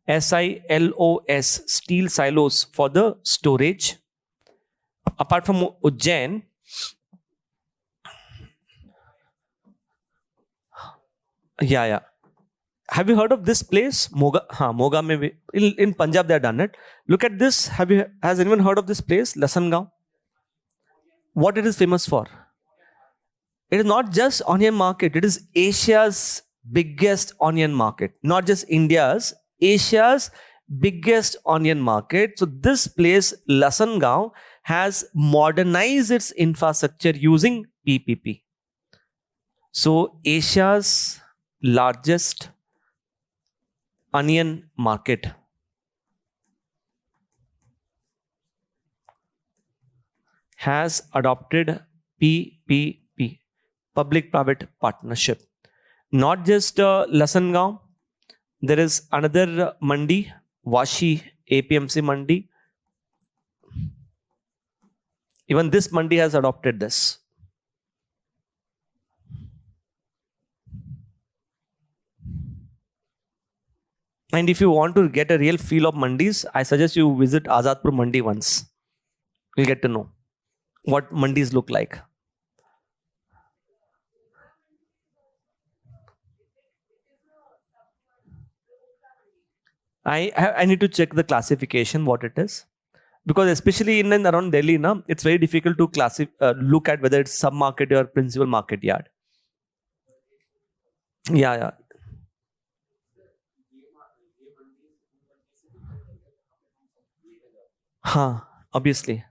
SILOS, steel silos for the storage. Apart from Ujjain, yeah. Have you heard of this place? Moga, Moga mein in Punjab they have done it. Look at this. Has anyone heard of this place, Lasangaon? What it is famous for? It is not just onion market. It is Asia's biggest onion market. Not just India's, Asia's biggest onion market. So this place, Lasangaon, has modernized its infrastructure using PPP. So Asia's largest onion market has adopted PPP, public-private partnership. Not just Lasangaon, there is another mandi, Vashi APMC mandi. Even this mandi has adopted this. And if you want to get a real feel of mandis, I suggest you visit Azadpur Mandi once. You'll get to know what mandis look like. I need to check the classification what it is, because especially in and around Delhi, na, it's very difficult to look at whether it's sub market or principal market yard. Yeah. हाँ, obviously.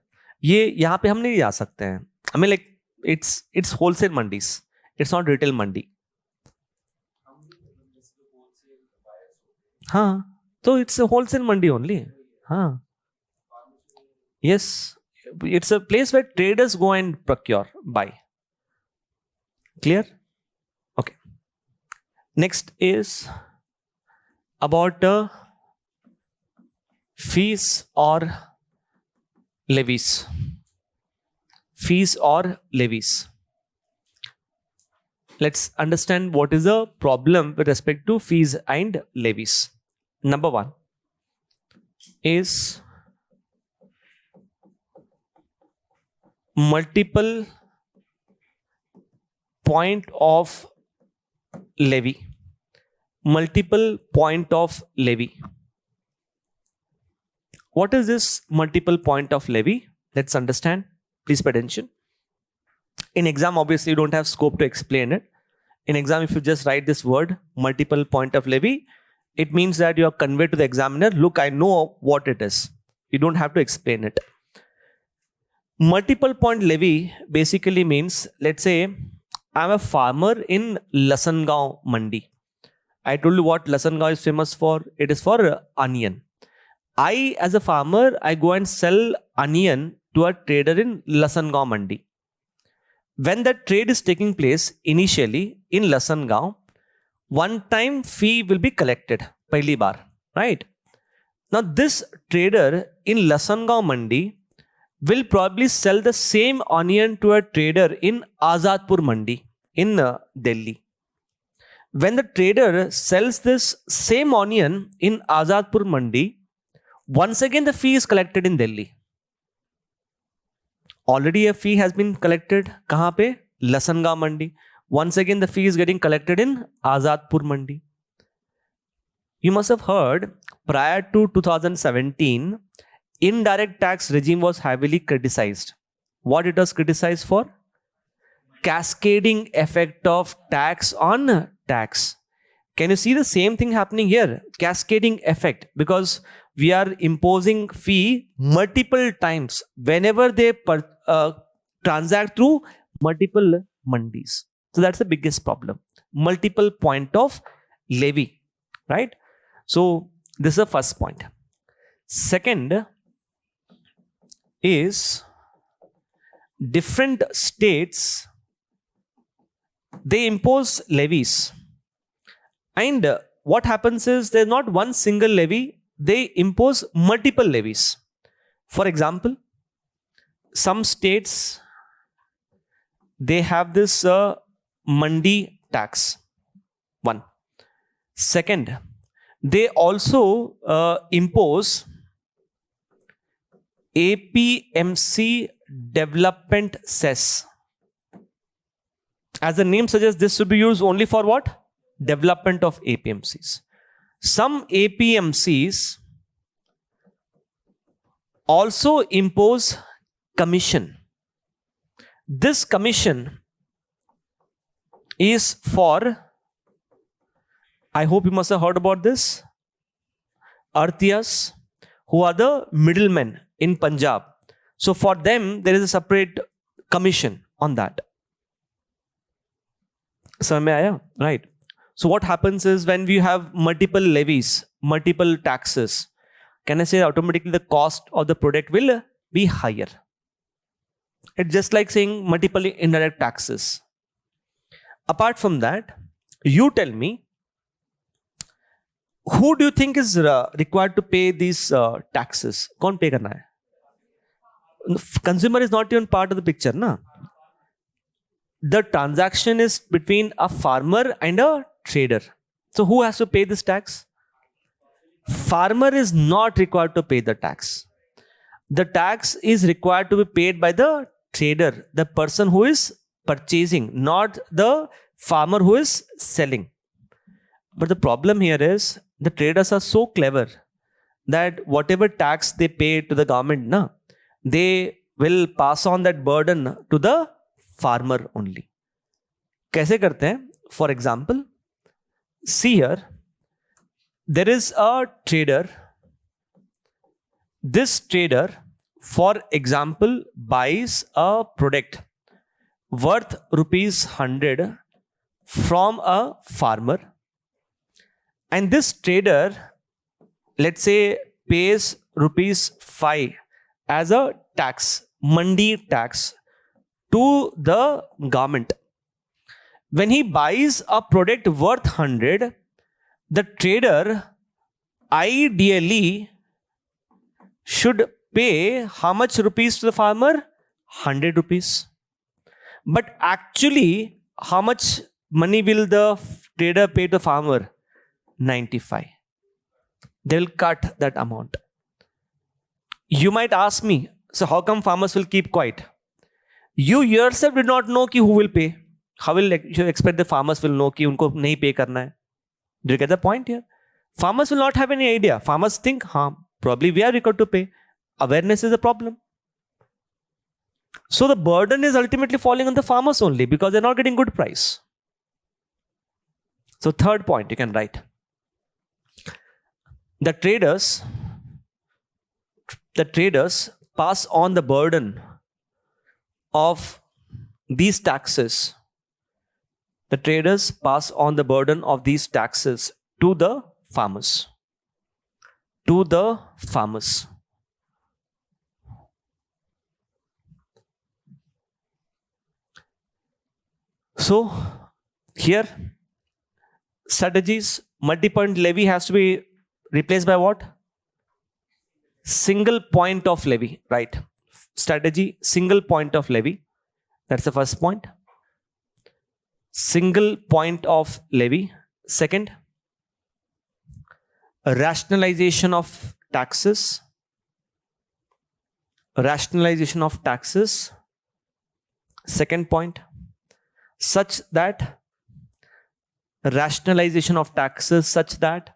ये यहाँ पे हम नहीं जा सकते हैं. I mean, like, it's wholesale mandis. It's not retail mandi. हाँ, so it's a wholesale mandi only. हाँ. Yes, it's a place where traders go and procure, buy. Clear? Okay. Next is about fees or levies. Fees or levies. Let's understand what is the problem with respect to fees and levies. Number one is multiple point of levy. Multiple point of levy. What is this multiple point of levy? Let's understand. Please pay attention. In exam, obviously, you don't have scope to explain it. In exam, if you just write this word, multiple point of levy, it means that you are conveyed to the examiner, look, I know what it is. You don't have to explain it. Multiple point levy basically means, let's say, I'm a farmer in Lasangao Mandi. I told you what Lasangao is famous for. It is for onion. I, as a farmer, I go and sell onion to a trader in Lasangao Mandi. When that trade is taking place initially in Lasangao, one-time fee will be collected, pehli baar, right? Now this trader in Lasangao Mandi will probably sell the same onion to a trader in Azadpur Mandi in Delhi. When the trader sells this same onion in Azadpur Mandi, once again the fee is collected in Delhi. Already a fee has been collected. Kahan pe? Lasangao Mandi. Once again the fee is getting collected in Azadpur Mandi. You must have heard, prior to 2017, indirect tax regime was heavily criticized. What it was criticized for? Cascading effect of tax on tax. Can you see the same thing happening here? Cascading effect, because we are imposing fee multiple times whenever they transact through multiple mandis. So that's the biggest problem. Multiple point of levy, right? So this is the first point. Second is different states, they impose levies. And what happens is there's not one single levy, they impose multiple levies. For example, some states, they have this mandi tax. One. Second, they also impose APMC development cess. As the name suggests, this should be used only for what? Development of APMCs. Some APMCs also impose commission. This commission is for, I hope you must have heard about this, Artiyas, who are the middlemen in Punjab. So for them, there is a separate commission on that. Samajh mein aaya? Right. So what happens is when we have multiple levies, multiple taxes, can I say automatically the cost of the product will be higher? It's just like saying multiple indirect taxes. Apart from that, you tell me, who do you think is required to pay these taxes? Kaun pay karna hai? Consumer is not even part of the picture, na? The transaction is between a farmer and a trader. So who has to pay this tax? Farmer is not required to pay the tax. The tax is required to be paid by the trader, the person who is purchasing, not the farmer who is selling. But the problem here is the traders are so clever. that whatever tax they pay to the government, na, they will pass on that burden to the farmer only. कैसे करते हैं? For example, see here, there is a trader. This trader, for example, buys a product worth rupees 100 from a farmer, and this trader, let's say, pays rupees 5 as a tax, mandi tax, to the government. When he buys a product worth 100, the trader ideally should pay how much rupees to the farmer? 100 rupees. But actually, how much money will the trader pay to the farmer? 95. They will cut that amount. You might ask me, so how come farmers will keep quiet? You yourself did not know who will pay. How will you expect the farmers will know कि उनको नहीं pay करना है? Do you get the point here? Farmers will not have any idea. Farmers think, probably we are required to pay. Awareness is the problem. So the burden is ultimately falling on the farmers only because they're not getting good price. So third point you can write. The traders pass on the burden of these taxes. The traders pass on the burden of these taxes to the farmers. To the farmers. So here, strategies, multi-point levy has to be replaced by what? Single point of levy, right? Strategy, single point of levy. That's the first point. Single point of levy. Second, rationalization of taxes. Rationalization of taxes. Second point, such that rationalization of taxes such that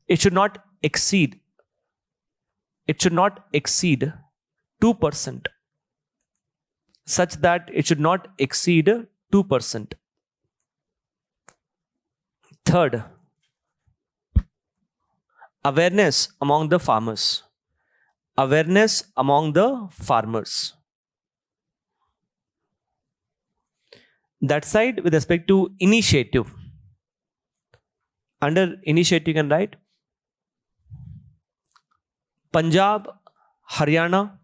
it should not exceed 2%. Such that it should not exceed 2%. Third, awareness among the farmers. Awareness among the farmers. That side with respect to initiative. Under initiative you can write Punjab, Haryana,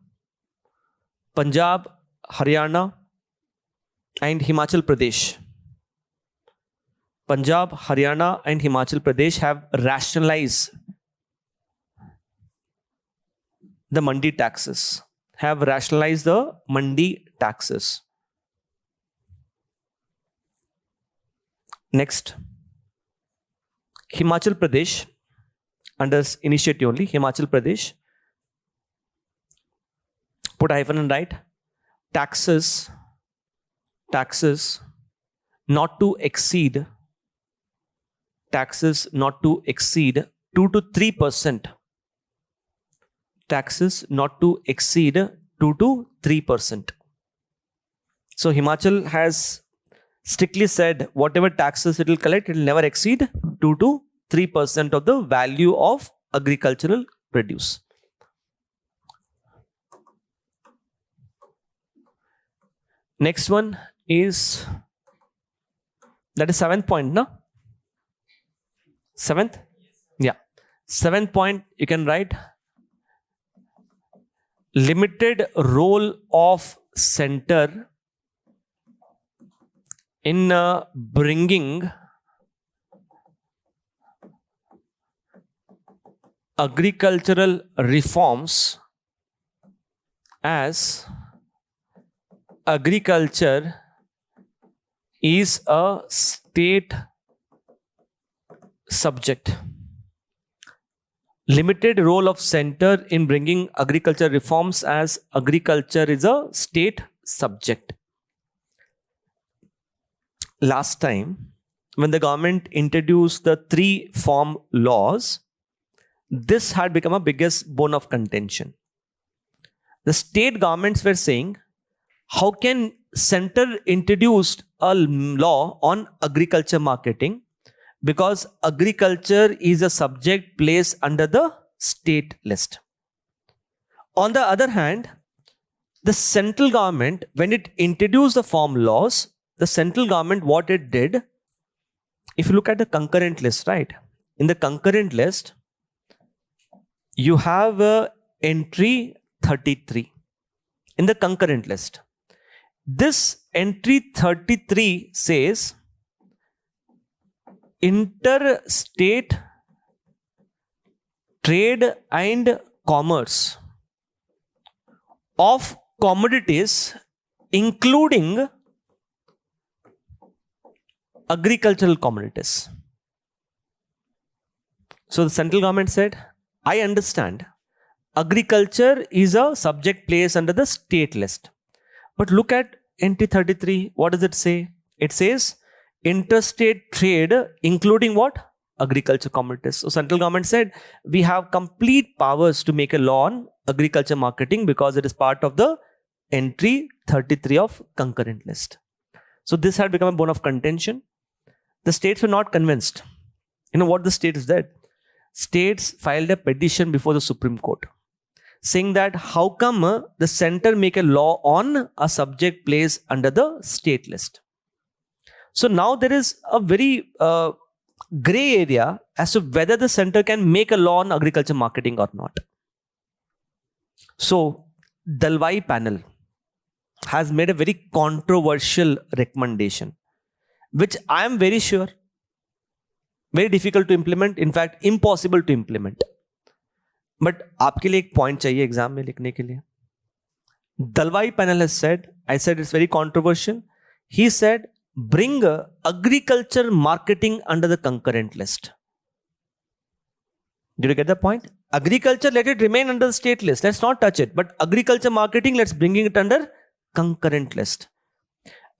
and Himachal Pradesh. Punjab, Haryana and Himachal Pradesh have rationalized the mandi taxes. Have rationalized the mandi taxes. Next, Himachal Pradesh, under initiative only, Himachal Pradesh, put hyphen and write taxes not to exceed 2 to 3%. Taxes not to exceed 2 to 3%. So Himachal has strictly said whatever taxes it will collect, it will never exceed 2 to 3% of the value of agricultural produce. Next one is, that is 7th point, no? 7th? Yeah. 7th point you can write limited role of center in bringing agricultural reforms, as agriculture is a state subject. Limited role of center in bringing agriculture reforms, as agriculture is a state subject. Last time, when the government introduced the 3 farm laws, this had become a biggest bone of contention. The state governments were saying, how can center introduced a law on agriculture marketing, because agriculture is a subject placed under the state list. On the other hand, the central government, when it introduced the farm laws, the central government, what it did, if you look at the concurrent list, right? In the concurrent list, you have entry 33 in the concurrent list. This entry 33 says interstate trade and commerce of commodities, including agricultural commodities. So the central government said, I understand agriculture is a subject placed under the state list. But look at entry 33. What does it say? It says interstate trade, including what? Agriculture commodities. So central government said, we have complete powers to make a law on agriculture marketing because it is part of the entry 33 of concurrent list. So this had become a bone of contention. The states were not convinced. You know what the states did? States filed a petition before the Supreme Court saying that how come the center make a law on a subject placed under the state list. So now there is a very gray area as to whether the center can make a law on agriculture marketing or not. So Dalwai panel has made a very controversial recommendation, which I am very sure very difficult to implement, in fact impossible to implement. But आपके लिए एक point चाहिए exam में लिखने के लिए. Dalwai panel has said, I said it's very controversial. He said, bring agriculture marketing under the concurrent list. Did you get the point? Agriculture, let it remain under the state list. Let's not touch it. But agriculture marketing, let's bring it under concurrent list.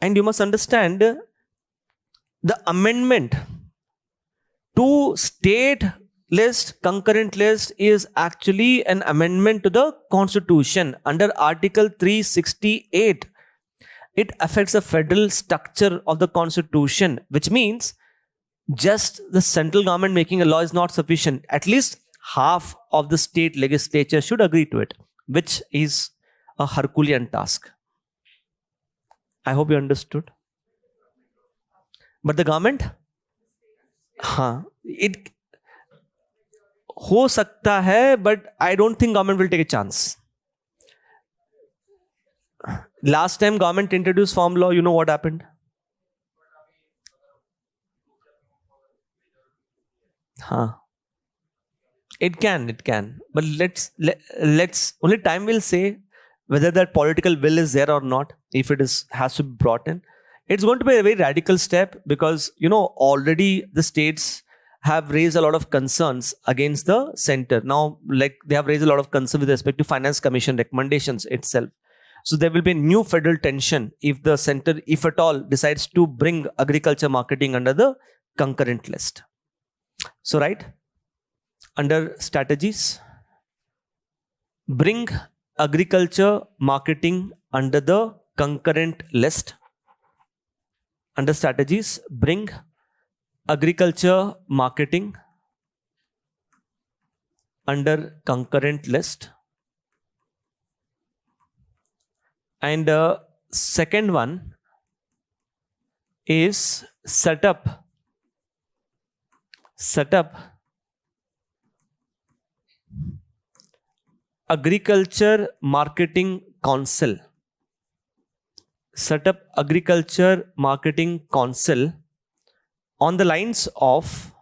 And you must understand the amendment to state list, concurrent list is actually an amendment to the constitution under article 368. It affects the federal structure of the constitution, which means just the central government making a law is not sufficient. At least half of the state legislature should agree to it, which is a Herculean task. I hope you understood. But the government, it हो सकता है, but I don't think government will take a chance. Last time government introduced farm law, you know what happened? It can. But let's only time will say whether that political will is there or not. If it has to be brought in, it's going to be a very radical step because already the states have raised a lot of concerns against the center. Now, like they have raised a lot of concern with respect to Finance Commission recommendations itself. So there will be new federal tension if the center, if at all, decides to bring agriculture marketing under the concurrent list. So right, under strategies, bring agriculture marketing under the concurrent list. Under strategies, bring agriculture marketing under concurrent list. And second one is set up agriculture marketing council. Set up agriculture marketing council on the lines of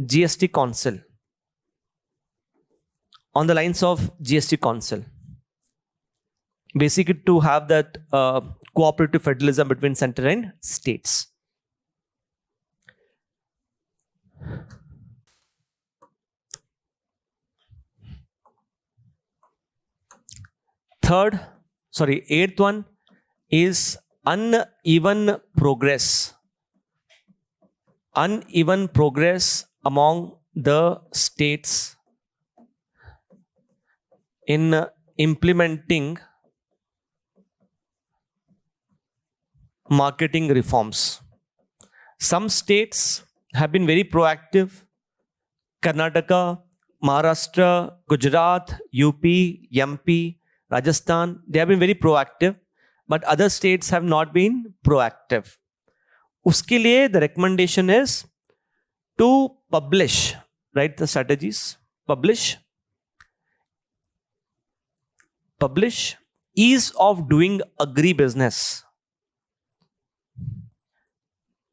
GST council. On the lines of GST council. Basically to have that cooperative federalism between center and states. Eighth one is uneven progress among the states in implementing marketing reforms. Some states have been very proactive. Karnataka, Maharashtra, Gujarat, UP, MP, Rajasthan, they have been very proactive, but other states have not been proactive. Uske liye the recommendation is to publish, right, the strategies, publish ease of doing agribusiness.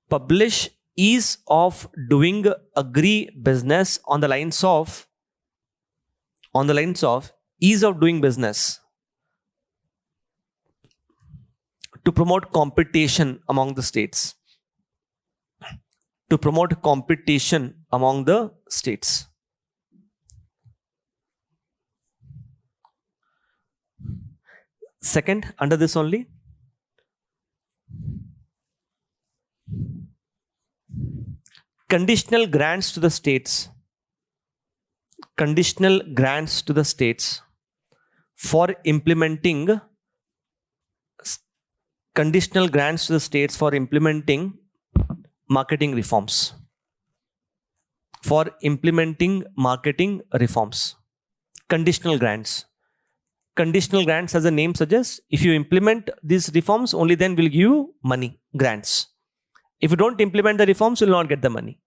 Publish ease of doing agribusiness on the lines of ease of doing business to promote competition among the states. To promote competition among the states. Second, under this only, conditional grants to the states. Conditional grants to the states for implementing marketing reforms. For implementing marketing reforms. Conditional grants. Conditional grants, as the name suggests, if you implement these reforms, only then will give you money, grants. If you don't implement the reforms, you will not get the money.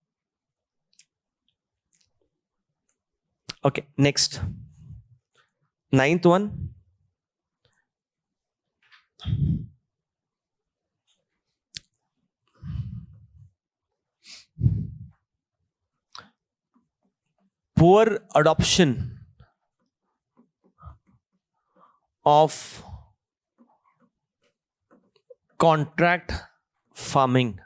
Okay, next. Ninth one. Poor adoption of contract farming.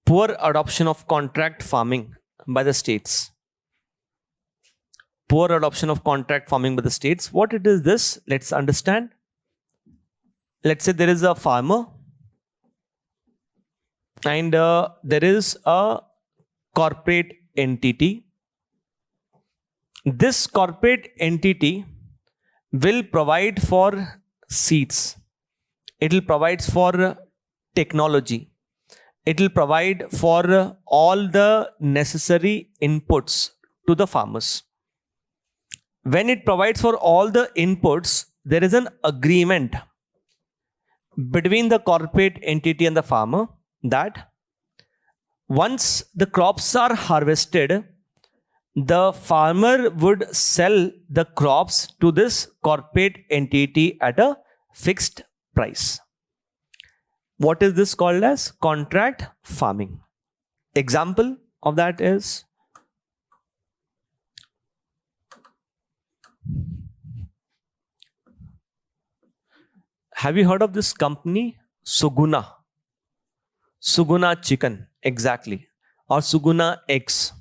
Poor adoption of contract farming by the states. Poor adoption of contract farming by the states. What it is this? Let's understand. Let's say there is a farmer and there is a corporate entity. This corporate entity will provide for seeds. It will provide for technology. It will provide for all the necessary inputs to the farmers. When it provides for all the inputs, there is an agreement between the corporate entity and the farmer that once the crops are harvested, the farmer would sell the crops to this corporate entity at a fixed price. What is this called as? Contract farming. Example of that is have you heard of this company? Suguna. Suguna chicken, exactly. Or Suguna eggs.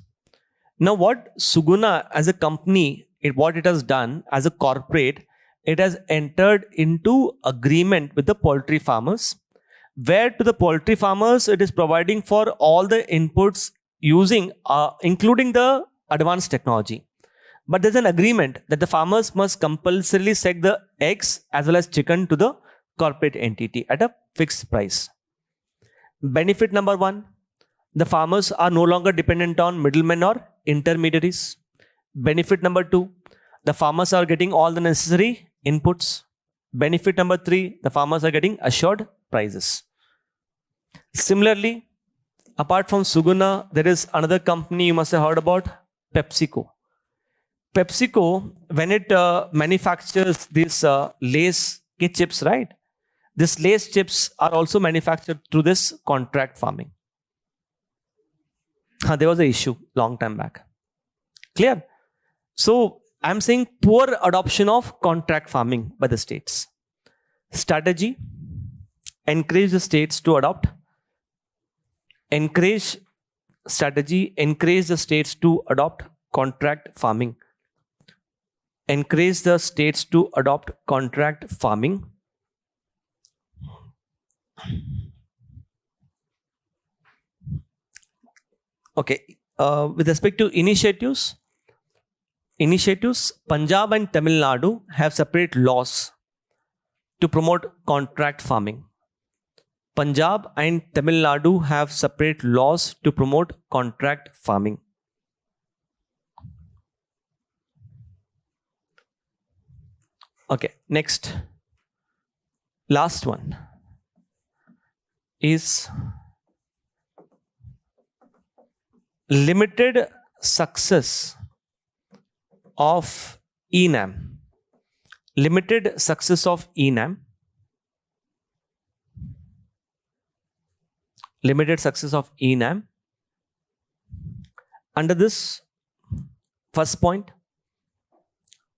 Now what Suguna as a company, what it has done as a corporate, it has entered into agreement with the poultry farmers, where to the poultry farmers it is providing for all the inputs using, including the advanced technology. But there's an agreement that the farmers must compulsorily sell the eggs as well as chicken to the corporate entity at a fixed price. Benefit number one, the farmers are no longer dependent on middlemen or intermediaries. Benefit number two, the farmers are getting all the necessary inputs. Benefit number three, the farmers are getting assured prices. Similarly, apart from Suguna, there is another company you must have heard about, PepsiCo. PepsiCo, when it manufactures these Lay's chips, right? These Lay's chips are also manufactured through this contract farming. There was an issue long time back. Clear? So I'm saying poor adoption of contract farming by the states. Strategy, encourage the states to adopt. Encourage the states to adopt contract farming. Encourage the states to adopt contract farming. Okay, with respect to initiatives, Punjab and Tamil Nadu have separate laws to promote contract farming. Punjab and Tamil Nadu have separate laws to promote contract farming. Okay, next. Last one is limited success of ENAM. Limited success of ENAM. Limited success of ENAM. Under this first point,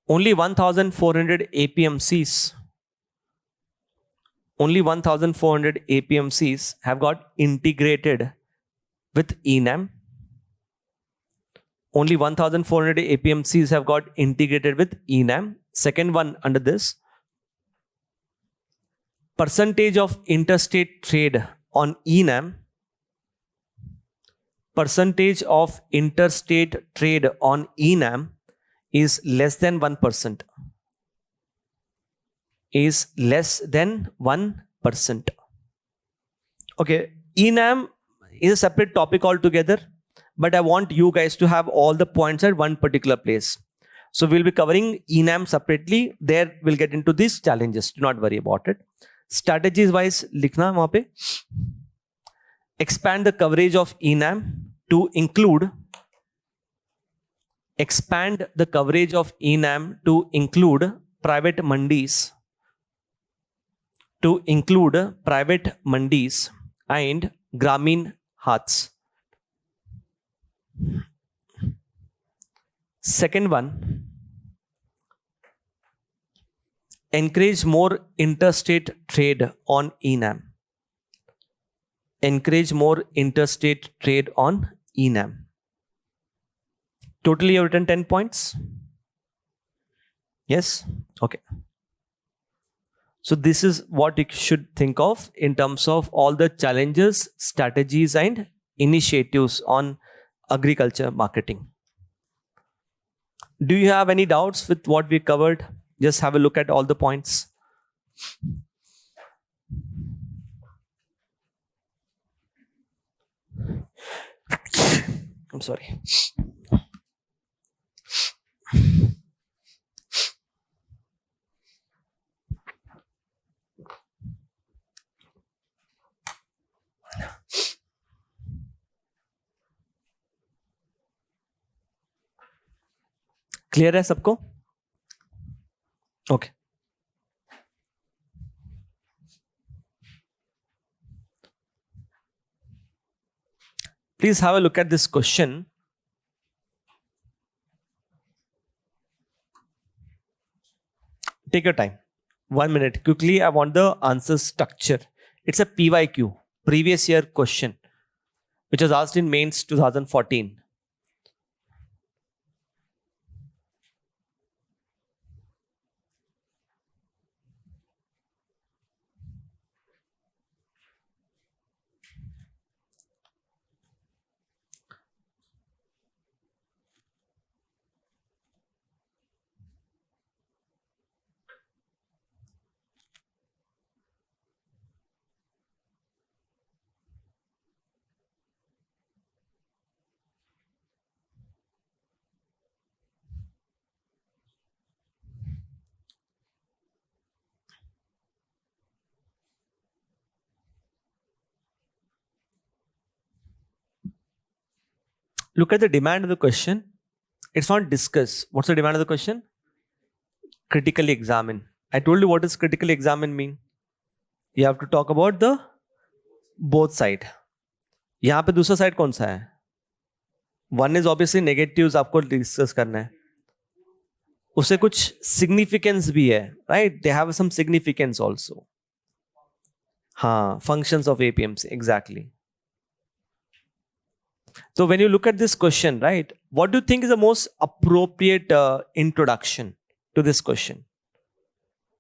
only 1,400 APMCs, have got integrated with ENAM. Only 1,400 APMCs have got integrated with ENAM. Second one under this, percentage of interstate trade on ENAM. Percentage of interstate trade on ENAM is less than 1%. Is less than 1%. Okay, ENAM is a separate topic altogether, but I want you guys to have all the points at one particular place. So we'll be covering ENAM separately. There we'll get into these challenges. Do not worry about it. Strategies wise likhna wahan pe. Expand the coverage of ENAM to include private mandis, and Grameen Hats. Second one, encourage more interstate trade on ENAM. Encourage more interstate trade on ENAM. Totally you've written 10 points? Yes? Okay. So this is what you should think of in terms of all the challenges, strategies and initiatives on agriculture marketing. Do you have any doubts with what we covered? Just have a look at all the points. I'm sorry. Clear है सबको? Okay. Please have a look at this question. Take your time. 1 minute. Quickly, I want the answer structure. It's a PYQ, previous year question, which was asked in mains 2014. Look at the demand of the question. It's not discuss. What's the demand of the question? Critically examine. I told you what does critically examine mean. You have to talk about the both side. यहाँ पे दूसरा side कौन सा है? One is obviously negatives आपको discuss करना है. उससे कुछ significance भी है, right? They have some significance also. हाँ, functions of APMC, exactly. So when you look at this question, right, what do you think is the most appropriate introduction to this question?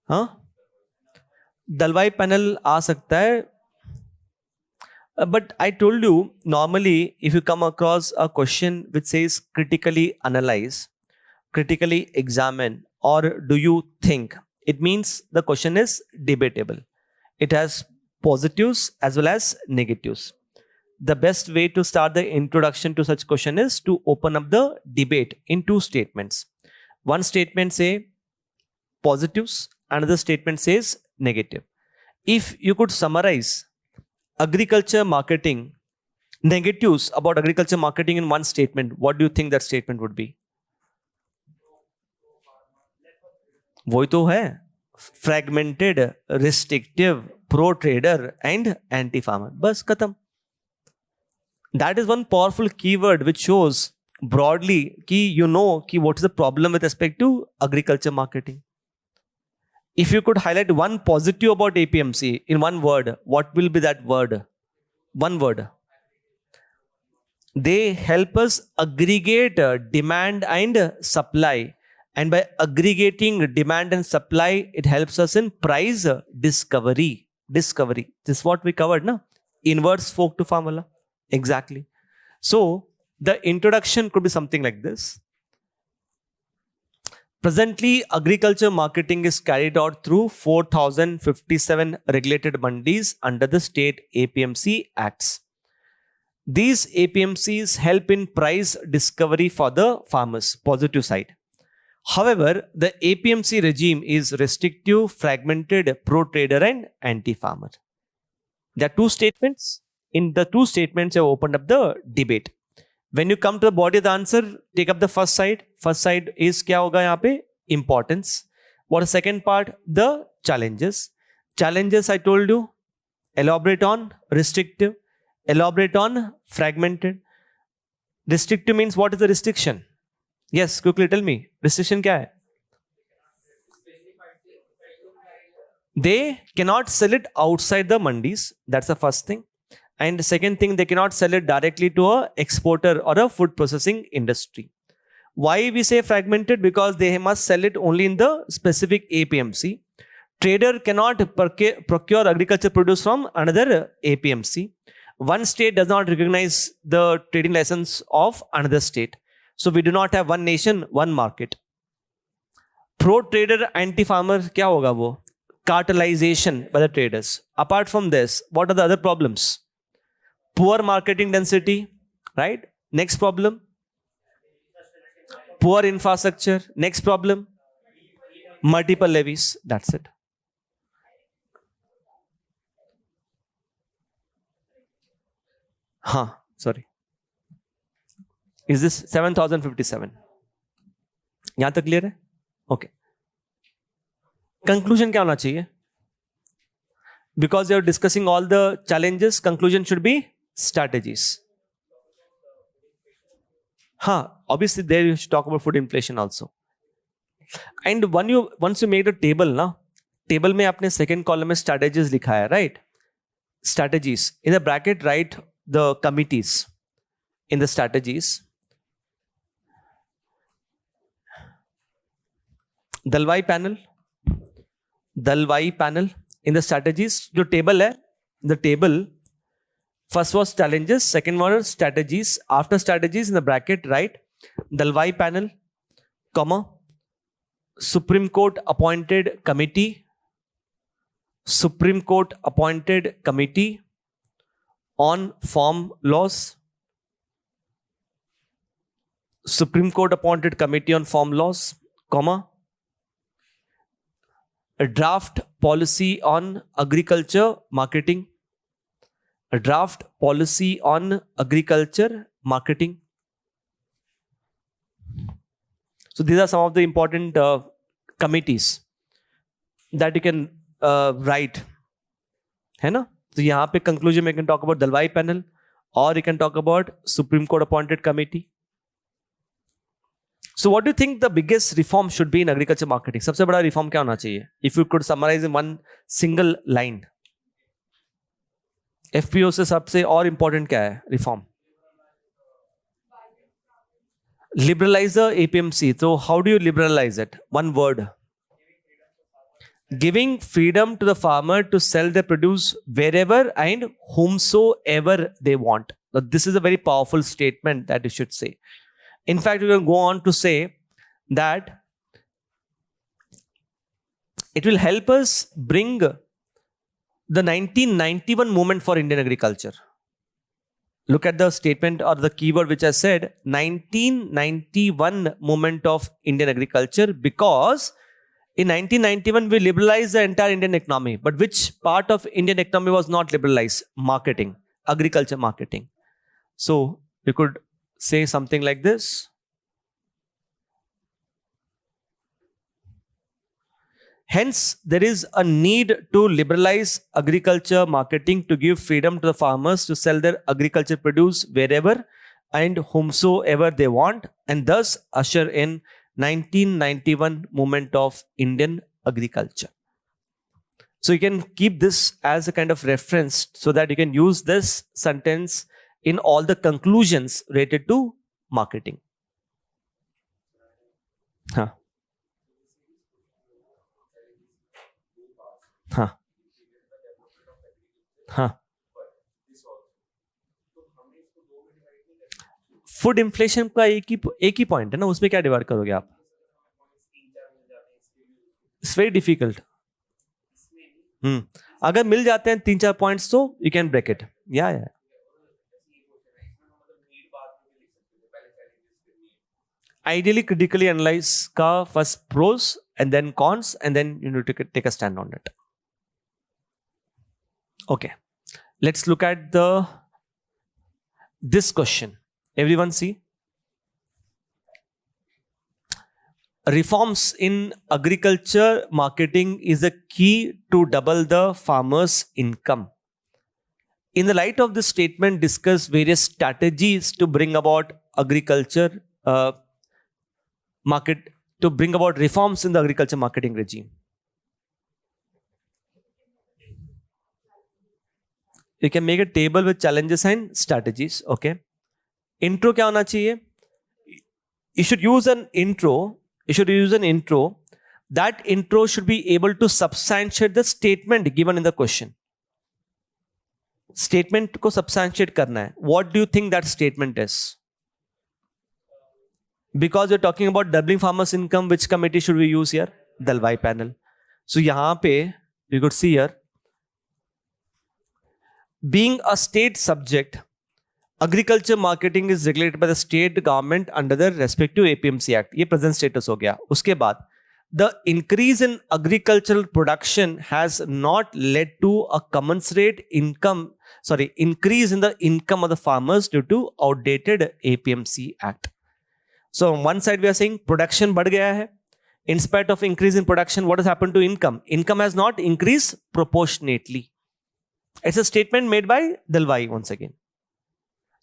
हाँ? Dalwai panel आ सकता है. But I told you, normally, if you come across a question which says critically analyze, critically examine, or do you think, it means the question is debatable. It has positives as well as negatives. The best way to start the introduction to such question is to open up the debate in two statements. One statement say positives, another statement says negative. If you could summarize agriculture marketing, negatives about agriculture marketing in one statement, what do you think that statement would be? वही तो है, fragmented, restrictive, pro trader and anti farmer. बस खत्म. That is one powerful keyword which shows broadly कि you know कि what is the problem with respect to agriculture marketing. If you could highlight one positive about APMC in one word, what will be that word? One word. They help us aggregate demand and supply. And by aggregating demand and supply, it helps us in price discovery. Discovery. This is what we covered, na? Inverse folk to formula. Exactly. So the introduction could be something like this. Presently, agriculture marketing is carried out through 4,057 regulated mandis under the state APMC Acts. These APMCs help in price discovery for the farmers, positive side. However, the APMC regime is restrictive, fragmented, pro-trader and anti-farmer. There are two statements. In the two statements, I opened up the debate. When you come to the body of the answer, take up the first side. First side is क्या होगा यहाँ पे? Importance. What is the second part? The challenges. Challenges I told you. Elaborate on restrictive. Elaborate on fragmented. Restrictive means what is the restriction? Yes, quickly tell me. Restriction क्या है? They cannot sell it outside the mandis. That's the first thing. And the second thing, they cannot sell it directly to a exporter or a food processing industry. Why we say fragmented? Because they must sell it only in the specific APMC. Trader cannot procure agriculture produce from another APMC. One state does not recognize the trading license of another state. So we do not have one nation, one market. Pro-trader, anti-farmer, क्या होगा वो? Cartelization by the traders. Apart from this, what are the other problems? Poor marketing density, right? Next problem. Poor infrastructure. Next problem. Multiple levies. That's it. Sorry. Is this 7,057? यहाँ तक clear है? Okay. Conclusion क्या होना चाहिए? Because you're discussing all the challenges, conclusion should be strategies. Obviously there you should talk about food inflation also. And once you make the table, na, table में आपने second column में strategies लिखा है, right? Strategies. In the bracket, write the committees. In the strategies, Dalwai panel. In the strategies, जो table है, the table, first was challenges, second was strategies. After strategies, in the bracket, write Dalwai panel, comma, Supreme Court appointed committee, Supreme Court appointed committee on farm laws, Supreme Court appointed committee on farm laws, comma, a draft policy on agriculture marketing, a draft policy on agriculture marketing. So these are some of the important committees that you can write, है ना? तो यहाँ पे conclusion में you can talk about Dalwai panel, or you can talk about Supreme Court appointed committee. So what do you think the biggest reform should be in agriculture marketing? सबसे बड़ा reform क्या होना चाहिए? If you could summarize in one single line. FPO से सबसे और important क्या है reform? Liberalize the APMC. So how do you liberalize it? One word. giving freedom to the farmer to sell their produce wherever and whomsoever they want. Now, this is a very powerful statement that you should say. In fact, we can go on to say that it will help us bring the 1991 movement for Indian agriculture. Look at the statement or the keyword which I said, 1991 movement of Indian agriculture, because in 1991 we liberalized the entire Indian economy. But which part of Indian economy was not liberalized? Marketing, agriculture marketing. So you could say something like this. Hence, there is a need to liberalize agriculture marketing to give freedom to the farmers to sell their agriculture produce wherever and whomsoever they want, and thus usher in 1991 movement of Indian agriculture. So you can keep this as a kind of reference so that you can use this sentence in all the conclusions related to marketing. Huh. Huh. Huh. Food inflation का एक ही point है ना, उसमें क्या divide करोगे आप? It's very difficult. अगर मिल जाते हैं 3-4 पॉइंट्स तो यू कैन ब्रेक इट. या ideally critically analyze ka first pros and then cons, and then you need to take a stand on it. Okay, let's look at this question. Everyone see, reforms in agriculture marketing is a key to double the farmers' income. In the light of this statement, discuss various strategies to bring about agriculture to bring about reforms in the agriculture marketing regime. You can make a table with challenges and strategies. Okay. Intro क्या होना चाहिए? You should use an intro. That intro should be able to substantiate the statement given in the question. Statement को substantiate करना है. What do you think that statement is? Because you're talking about doubling farmers' income, which committee should we use here? Dalwai panel. So यहाँ पे you could see here, being a state subject, agriculture marketing is regulated by the state government under the respective APMC Act. ये present status हो गया. उसके बाद the increase in agricultural production has not led to a commensurate increase in the income of the farmers due to outdated APMC Act. So on one side we are saying production बढ़ गया है. In spite of increase in production, what has happened to income? Income has not increased proportionately. It's a statement made by Dalwai once again.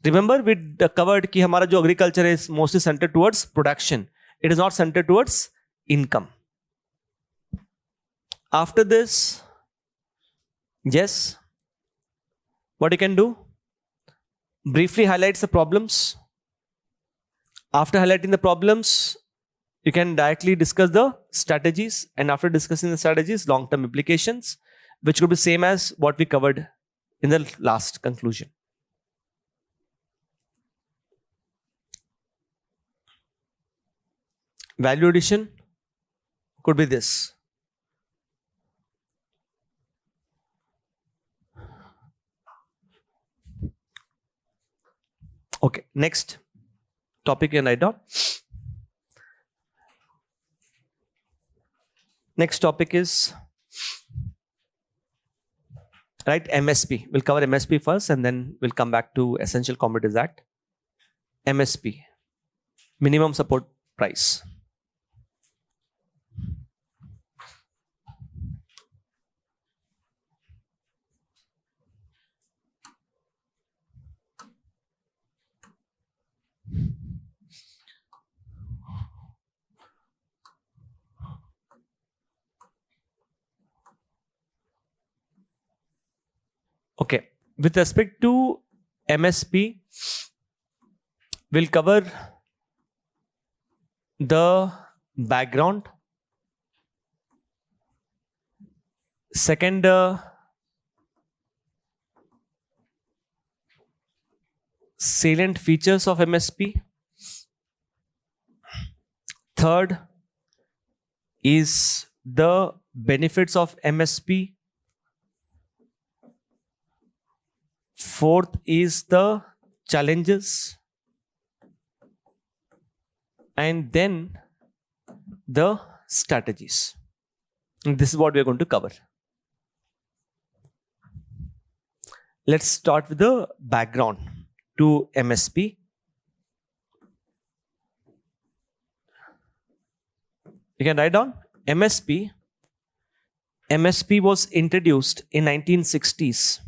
Remember we covered कि हमारा जो agriculture is mostly centered towards production. It is not centered towards income. After this, yes, what you can do? Briefly highlights the problems. After highlighting the problems, you can directly discuss the strategies, and after discussing the strategies, long-term implications, which could be same as what we covered in the last conclusion. Value addition could be this. Okay, next topic and write down. Next topic is, right, MSP. We'll cover MSP first and then we'll come back to Essential Commodities Act. MSP, minimum support price. Okay, with respect to MSP, we'll cover the background, Second, salient features of MSP. Third is the benefits of MSP. Fourth is the challenges. And then the strategies. And this is what we're going to cover. Let's start with the background to MSP. You can write down MSP. MSP was introduced in 1960s.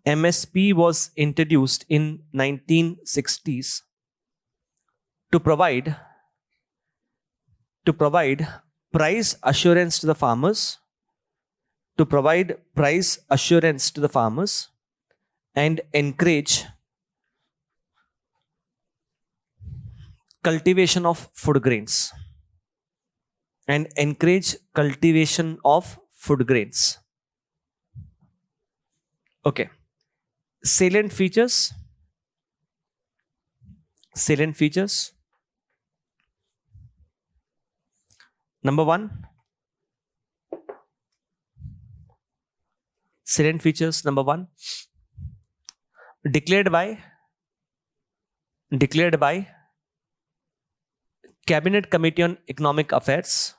MSP was introduced in 1960s to provide price assurance to the farmers, and encourage cultivation of food grains. Okay. Salient features. Number one. Salient features number one. Declared by Cabinet Committee on Economic Affairs.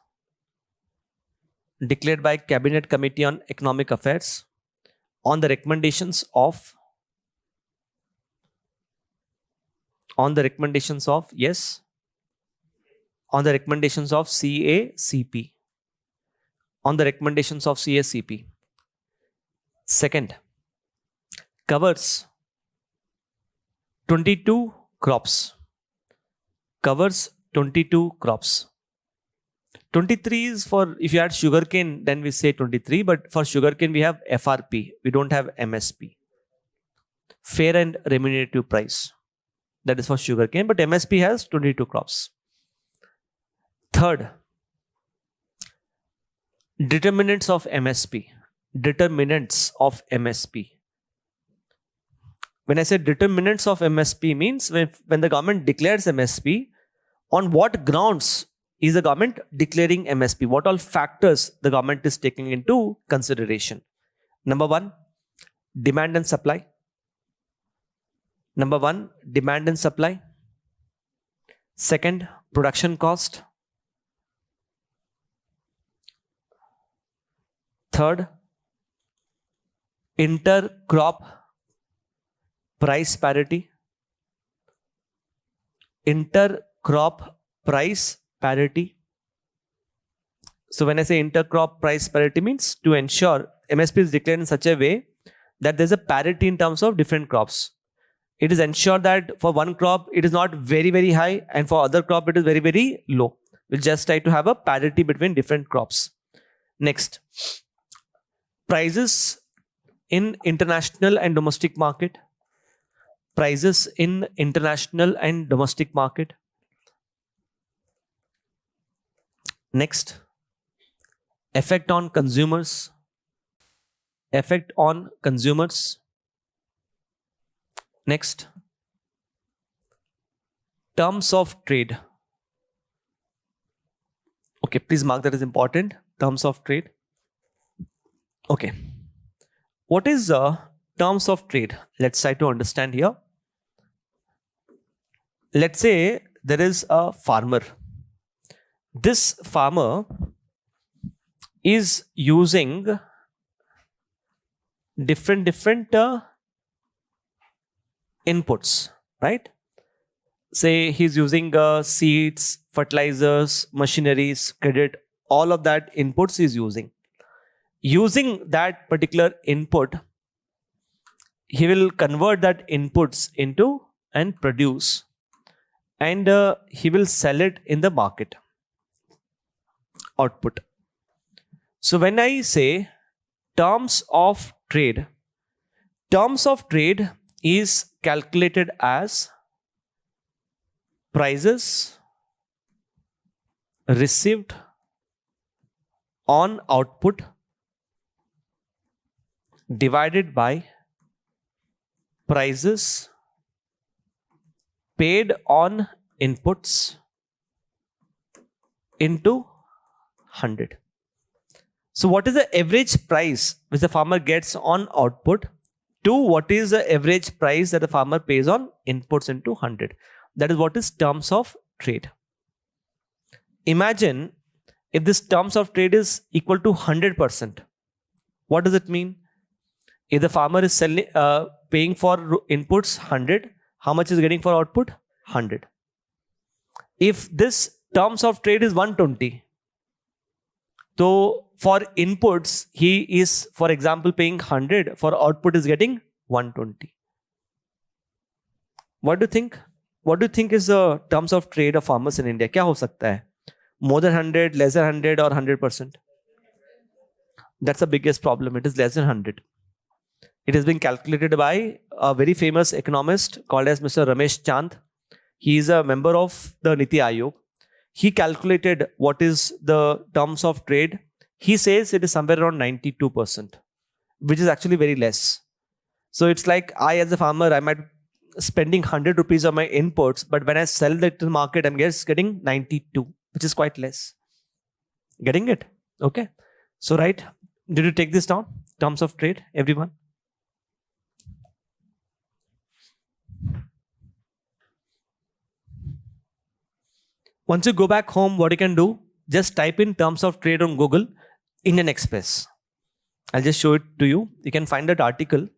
On the recommendations of CACP. Second, covers 22 crops. 23 is for, if you add sugarcane, then we say 23, but for sugarcane we have FRP. We don't have MSP. Fair and remunerative price. That is for sugarcane, but MSP has 22 crops. Third, determinants of MSP. When I say determinants of MSP means when the government declares MSP, on what grounds is the government declaring MSP? What all factors the government is taking into consideration? Number one, demand and supply. Second, production cost. Third, intercrop price parity. So when I say intercrop price parity means to ensure MSP is declared in such a way that there's a parity in terms of different crops. It is ensured that for one crop it is not very, very high, and for other crop it is very, very low. We'll just try to have a parity between different crops. Next, prices in international and domestic market. Next, effect on consumers. Next, terms of trade. Okay, please mark that as important. Terms of trade. Okay. What is terms of trade? Let's try to understand here. Let's say there is a farmer. This farmer is using different inputs, right? Say he's using seeds, fertilizers, machineries, credit, all of that inputs he's using. Using that particular input, he will convert that inputs into and produce, and he will sell it in the market. Output. So when I say terms of trade is calculated as prices received on output divided by prices paid on inputs into 100. So what is the average price which the farmer gets on output to what is the average price that the farmer pays on inputs into 100? That is what is terms of trade. Imagine if this terms of trade is equal to 100%. What does it mean? If the farmer is paying for inputs 100, how much is getting for output? 100. If this terms of trade is 120, so for inputs he is, for example, paying 100, for output is getting 120. What do you think? What do you think is the terms of trade of farmers in India? क्या हो सकता है? More than 100, less than 100, or 100%? That's the biggest problem. It is less than 100. It has been calculated by a very famous economist called as Mr. Ramesh Chand. He is a member of the Niti Aayog. He calculated what is the terms of trade. He says it is somewhere around 92%, which is actually very less. So it's like I, as a farmer, I might spending 100 rupees on my inputs, but when I sell that to the market, I'm just getting 92, which is quite less. Getting it? Okay. So, right. Did you take this down? Terms of trade, everyone? Once you go back home, what you can do, just type in terms of trade on Google, Indian Express. I'll just show it to you. You can find that article.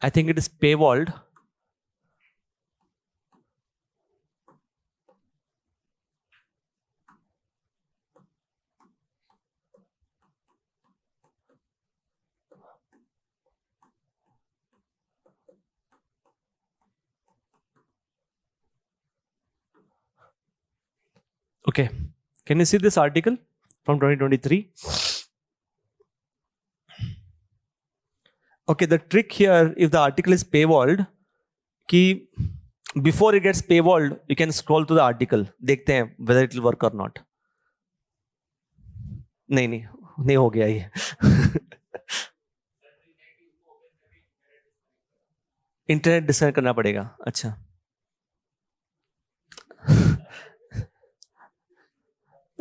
I think it is paywalled. Okay. Can you see this article from 2023? Okay, the trick here, if the article is paywalled, कि before it gets paywalled, you can scroll to the article. देखते हैं whether it will work or not. नहीं हो गया ये. Internet disconnect करना पड़ेगा. अच्छा.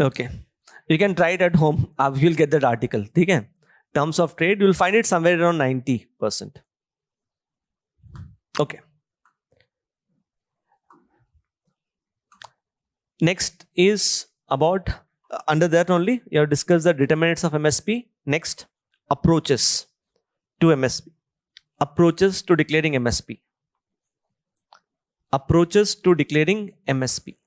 Okay. You can try it at home. You'll get that article. ठीक है? Terms of trade, you'll find it somewhere around 90%. Okay. Next is about, under that only, you have discussed the determinants of MSP. Next, approaches to MSP. Approaches to declaring MSP. Approaches to declaring MSP.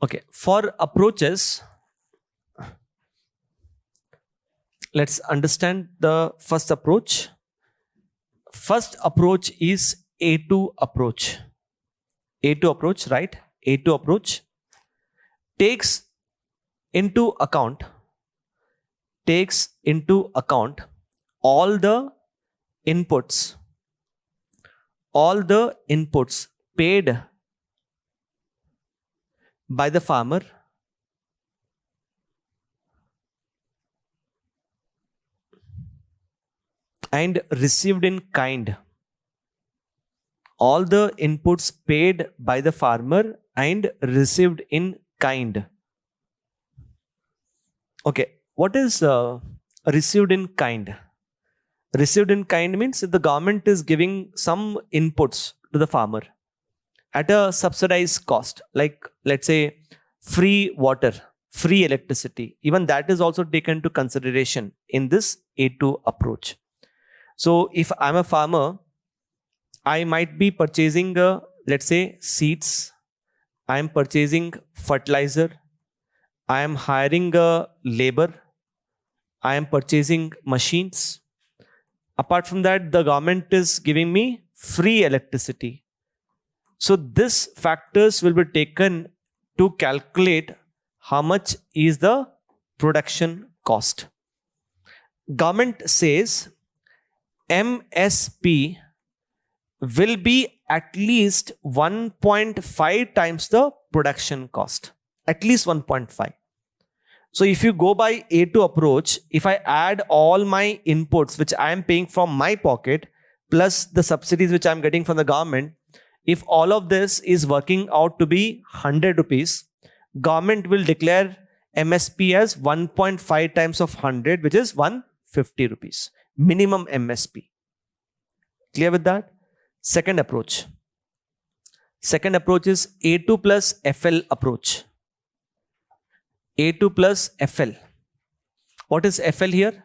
Okay, for approaches, let's understand the first approach. First approach is A2 approach. A2 approach, right? A2 approach takes into account all the inputs paid by the farmer and received in kind. All the inputs paid by the farmer and received in kind. Okay, what is received in kind? Received in kind means if the government is giving some inputs to the farmer at a subsidized cost, like let's say free water, free electricity, even that is also taken into consideration in this A2 approach. So if I'm a farmer, I might be purchasing, let's say, seeds. I am purchasing fertilizer. I am hiring labor. I am purchasing machines. Apart from that, the government is giving me free electricity. So these factors will be taken to calculate how much is the production cost. Government says MSP will be at least 1.5 times the production cost. At least 1.5. So if you go by A2 approach, if I add all my inputs which I am paying from my pocket plus the subsidies which I am getting from the government, if all of this is working out to be 100 rupees, government will declare MSP as 1.5 times of 100, which is 150 rupees. Minimum MSP. Clear with that? Second approach. Second approach is A2 plus FL approach. A2 plus FL. What is FL here?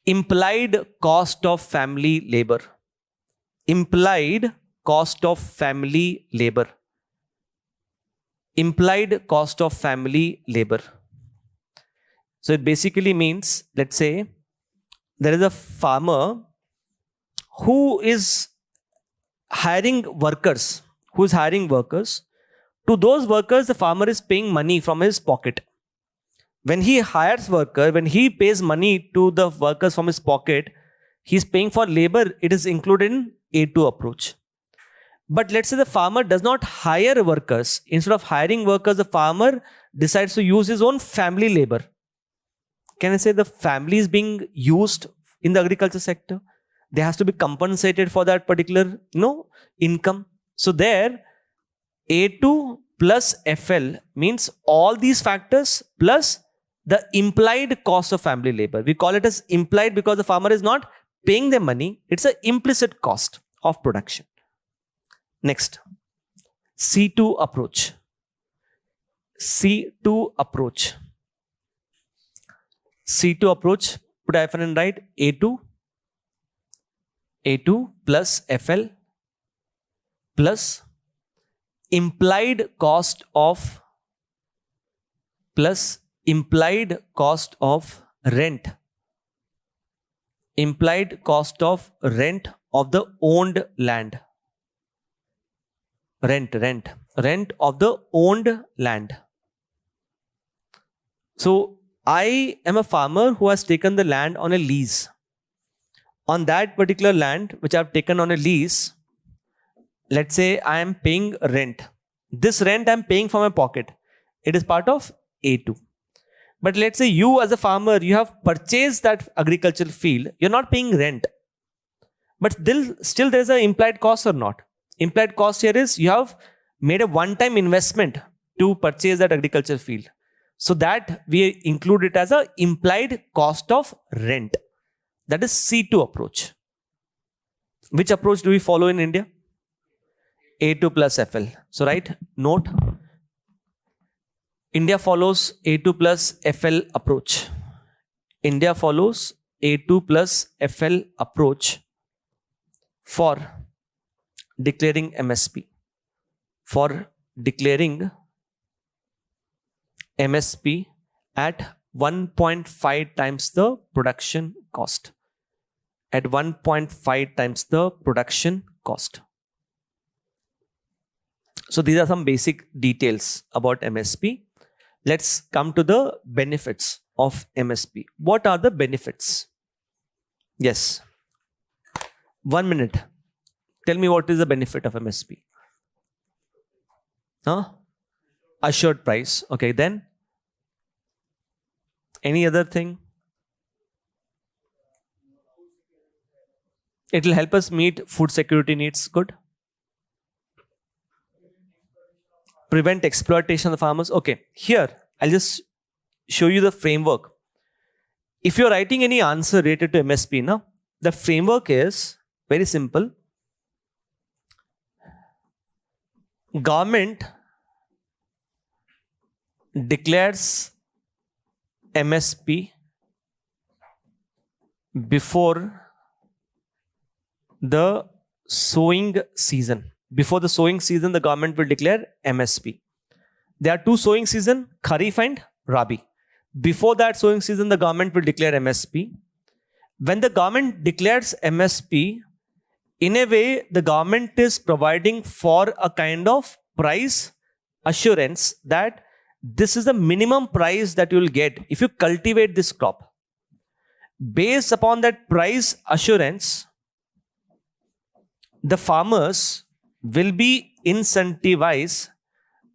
Implied cost of family labor. Implied cost of family labor. Implied cost of family labor. So it basically means, let's say, there is a farmer who is hiring workers. To those workers, the farmer is paying money from his pocket. When he hires worker, when he pays money to the workers from his pocket, he's paying for labor. It is included in A2 approach. But let's say the farmer does not hire workers. Instead of hiring workers, the farmer decides to use his own family labor. Can I say the family is being used in the agriculture sector? They has to be compensated for that particular income. So there, A2 plus FL means all these factors plus the implied cost of family labor. We call it as implied because the farmer is not paying them money. It's an implicit cost of production. Next, C2 approach. C2 approach. C2 approach, put hyphen and write A2 plus FL plus implied cost of rent. Implied cost of rent of the owned land. Rent of the owned land. So I am a farmer who has taken the land on a lease. On that particular land which I have taken on a lease, let's say I am paying rent. This rent I am paying from my pocket. It is part of A2. But let's say you as a farmer, you have purchased that agricultural field. You're not paying rent. But still there is an implied cost or not? Implied cost here is you have made a one-time investment to purchase that agricultural field. So that we include it as an implied cost of rent. That is C2 approach. Which approach do we follow in India? A2 plus FL. So right, note. India follows A2 plus FL approach. India follows A2 plus FL approach for declaring MSP. For declaring MSP at 1.5 times the production cost. At 1.5 times the production cost. So these are some basic details about MSP. Let's come to the benefits of MSP. What are the benefits? Yes. 1 minute. Tell me what is the benefit of MSP? Assured price. Okay, then? Any other thing? It will help us meet food security needs. Good. Prevent exploitation of the farmers. Okay, here I'll just show you the framework. If you're writing any answer related to MSP, the framework is very simple. Government declares MSP before the sowing season. Before the sowing season, the government will declare MSP. There are two sowing seasons, Kharif and Rabi. Before that sowing season, the government will declare MSP. When the government declares MSP, in a way, the government is providing for a kind of price assurance that this is the minimum price that you will get if you cultivate this crop. Based upon that price assurance, the farmers will be incentivized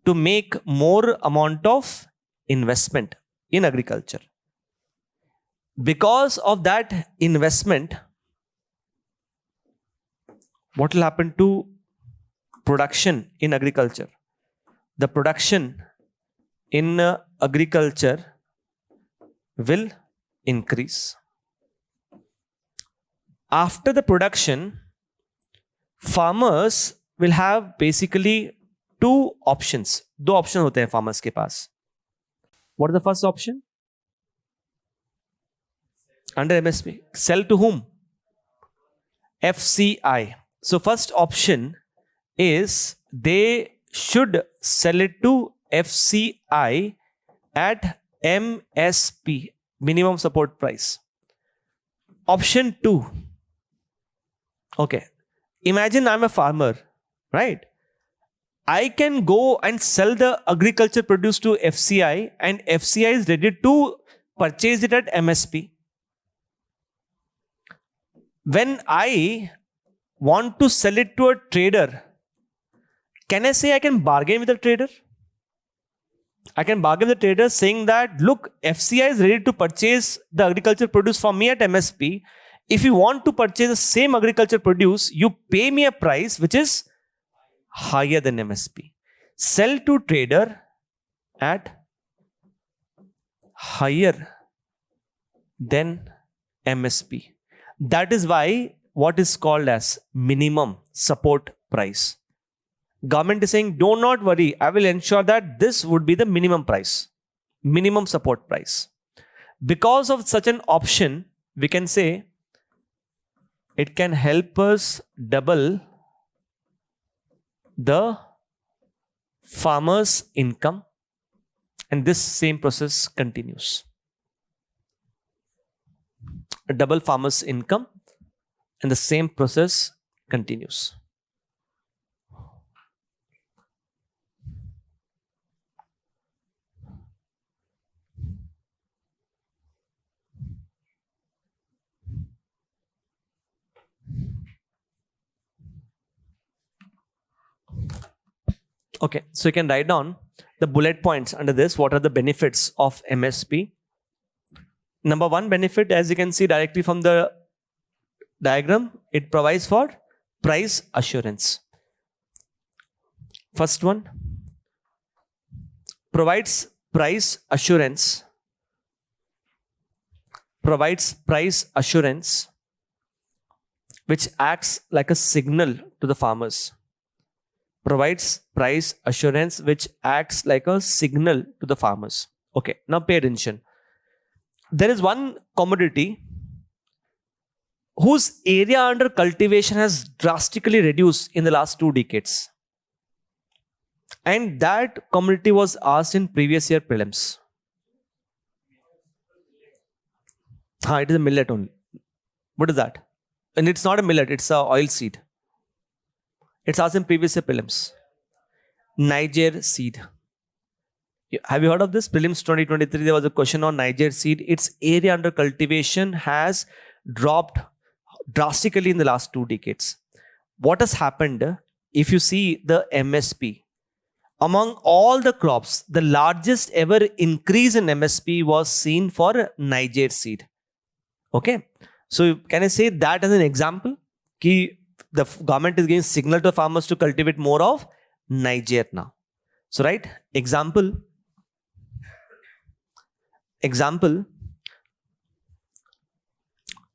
to make more amount of investment in agriculture. Because of that investment, what will happen to production in agriculture? The production in agriculture will increase. After the production, farmers will have basically two options. दो option होते हैं farmers के पास. What is the first option? Under MSP. Sell to whom? FCI. So first option is they should sell it to FCI at MSP, minimum support price. Option 2. Okay. Imagine I'm a farmer, right? I can go and sell the agriculture produce to FCI and FCI is ready to purchase it at MSP. When I want to sell it to a trader, can I say I can bargain with the trader? I can bargain with the trader saying that, look, FCI is ready to purchase the agriculture produce from me at MSP. If you want to purchase the same agriculture produce, you pay me a price which is higher than MSP. Sell to trader at higher than MSP. That is why what is called as minimum support price. Government is saying, do not worry, I will ensure that this would be the minimum price, minimum support price. Because of such an option, we can say it can help us double the farmer's income, and this same process continues. Double farmer's income and the same process continues. Okay, so you can write down the bullet points under this. What are the benefits of MSP? Number one benefit, as you can see directly from the diagram, it provides for price assurance. First one, provides price assurance. Provides price assurance, which acts like a signal to the farmers. Provides price assurance, which acts like a signal to the farmers. Okay, now pay attention. There is one commodity whose area under cultivation has drastically reduced in the last 2 decades. And that commodity was asked in previous year prelims. It is a millet only. What is that? And it's not a millet, it's a oil seed. It's asked in previous year prelims. Niger seed. Have you heard of this? Prelims 2023, there was a question on Niger seed. Its area under cultivation has dropped drastically in the last 2 decades. What has happened? If you see the MSP, among all the crops, the largest ever increase in MSP was seen for Niger seed. Okay. So can I say that as an example? Ki the government is giving signal to farmers to cultivate more of Niger now. So right, example,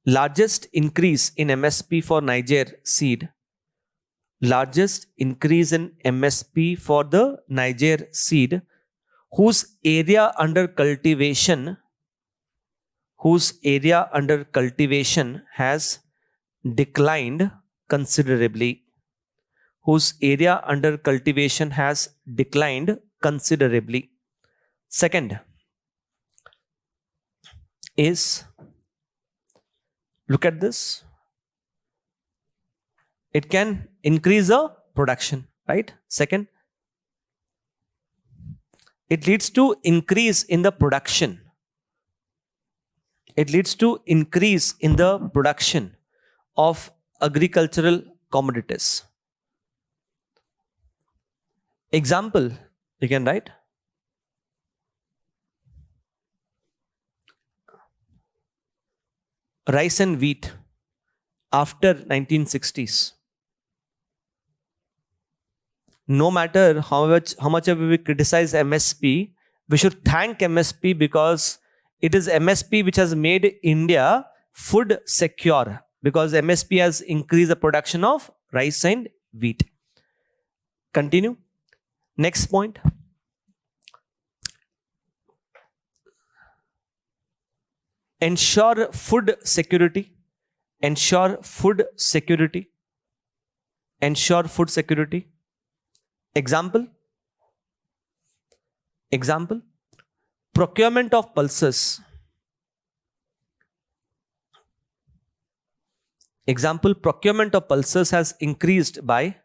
largest increase in MSP for Niger seed, largest increase in MSP for the Niger seed, whose area under cultivation has declined considerably. Whose area under cultivation has declined considerably. Second is, look at this. It can increase the production, right? Second, it leads to increase in the production. It leads to increase in the production of agricultural commodities. Example, you can write. Rice and wheat after 1960s. No matter how much we criticize MSP, we should thank MSP because it is MSP which has made India food secure, because MSP has increased the production of rice and wheat. Continue. Next point. Ensure food security. Ensure food security. Ensure food security. Example. Procurement of pulses. Example, procurement of pulses has increased by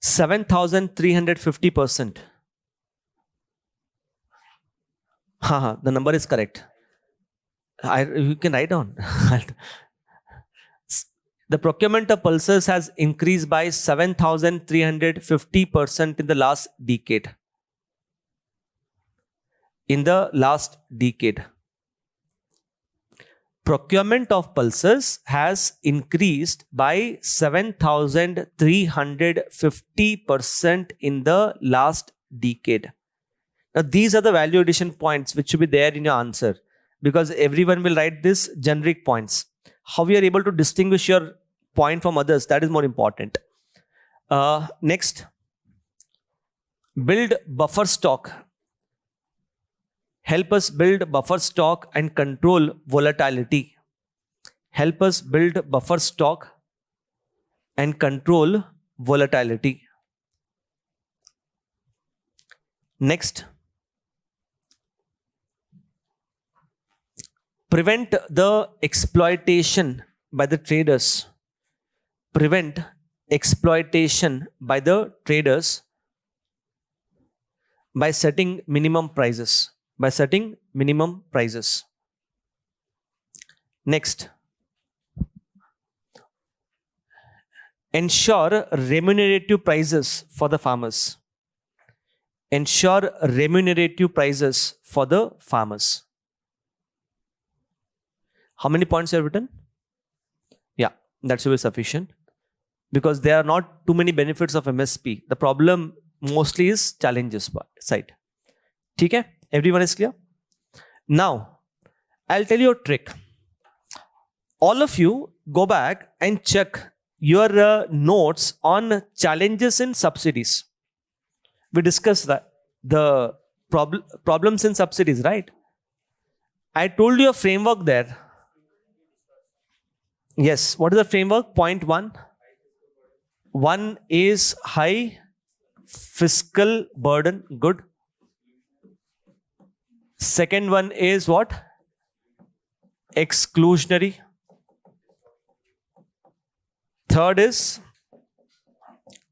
7,350%. The number is correct. You can write down. The procurement of pulses has increased by 7,350% in the last decade. In the last decade, procurement of pulses has increased by 7,350% in the last decade. Now, these are the value addition points which should be there in your answer, because everyone will write this generic points. How we are able to distinguish your point from others, that is more important. Next, build buffer stock. Help us build buffer stock and control volatility. Help us build buffer stock and control volatility. Next, prevent the exploitation by the traders. Prevent exploitation by the traders by setting minimum prices. By setting minimum prices. Next, ensure remunerative prices for the farmers. Ensure remunerative prices for the farmers. How many points you have written? Yeah, that should be sufficient, because there are not too many benefits of MSP. The problem mostly is challenges side. Okay? Everyone is clear? Now, I'll tell you a trick. All of you go back and check your notes on challenges in subsidies. We discussed that the problems in subsidies, right? I told you a framework there. Yes, what is the framework? Point 1. 1 is high fiscal burden. Good. Second one is what? Exclusionary. Third is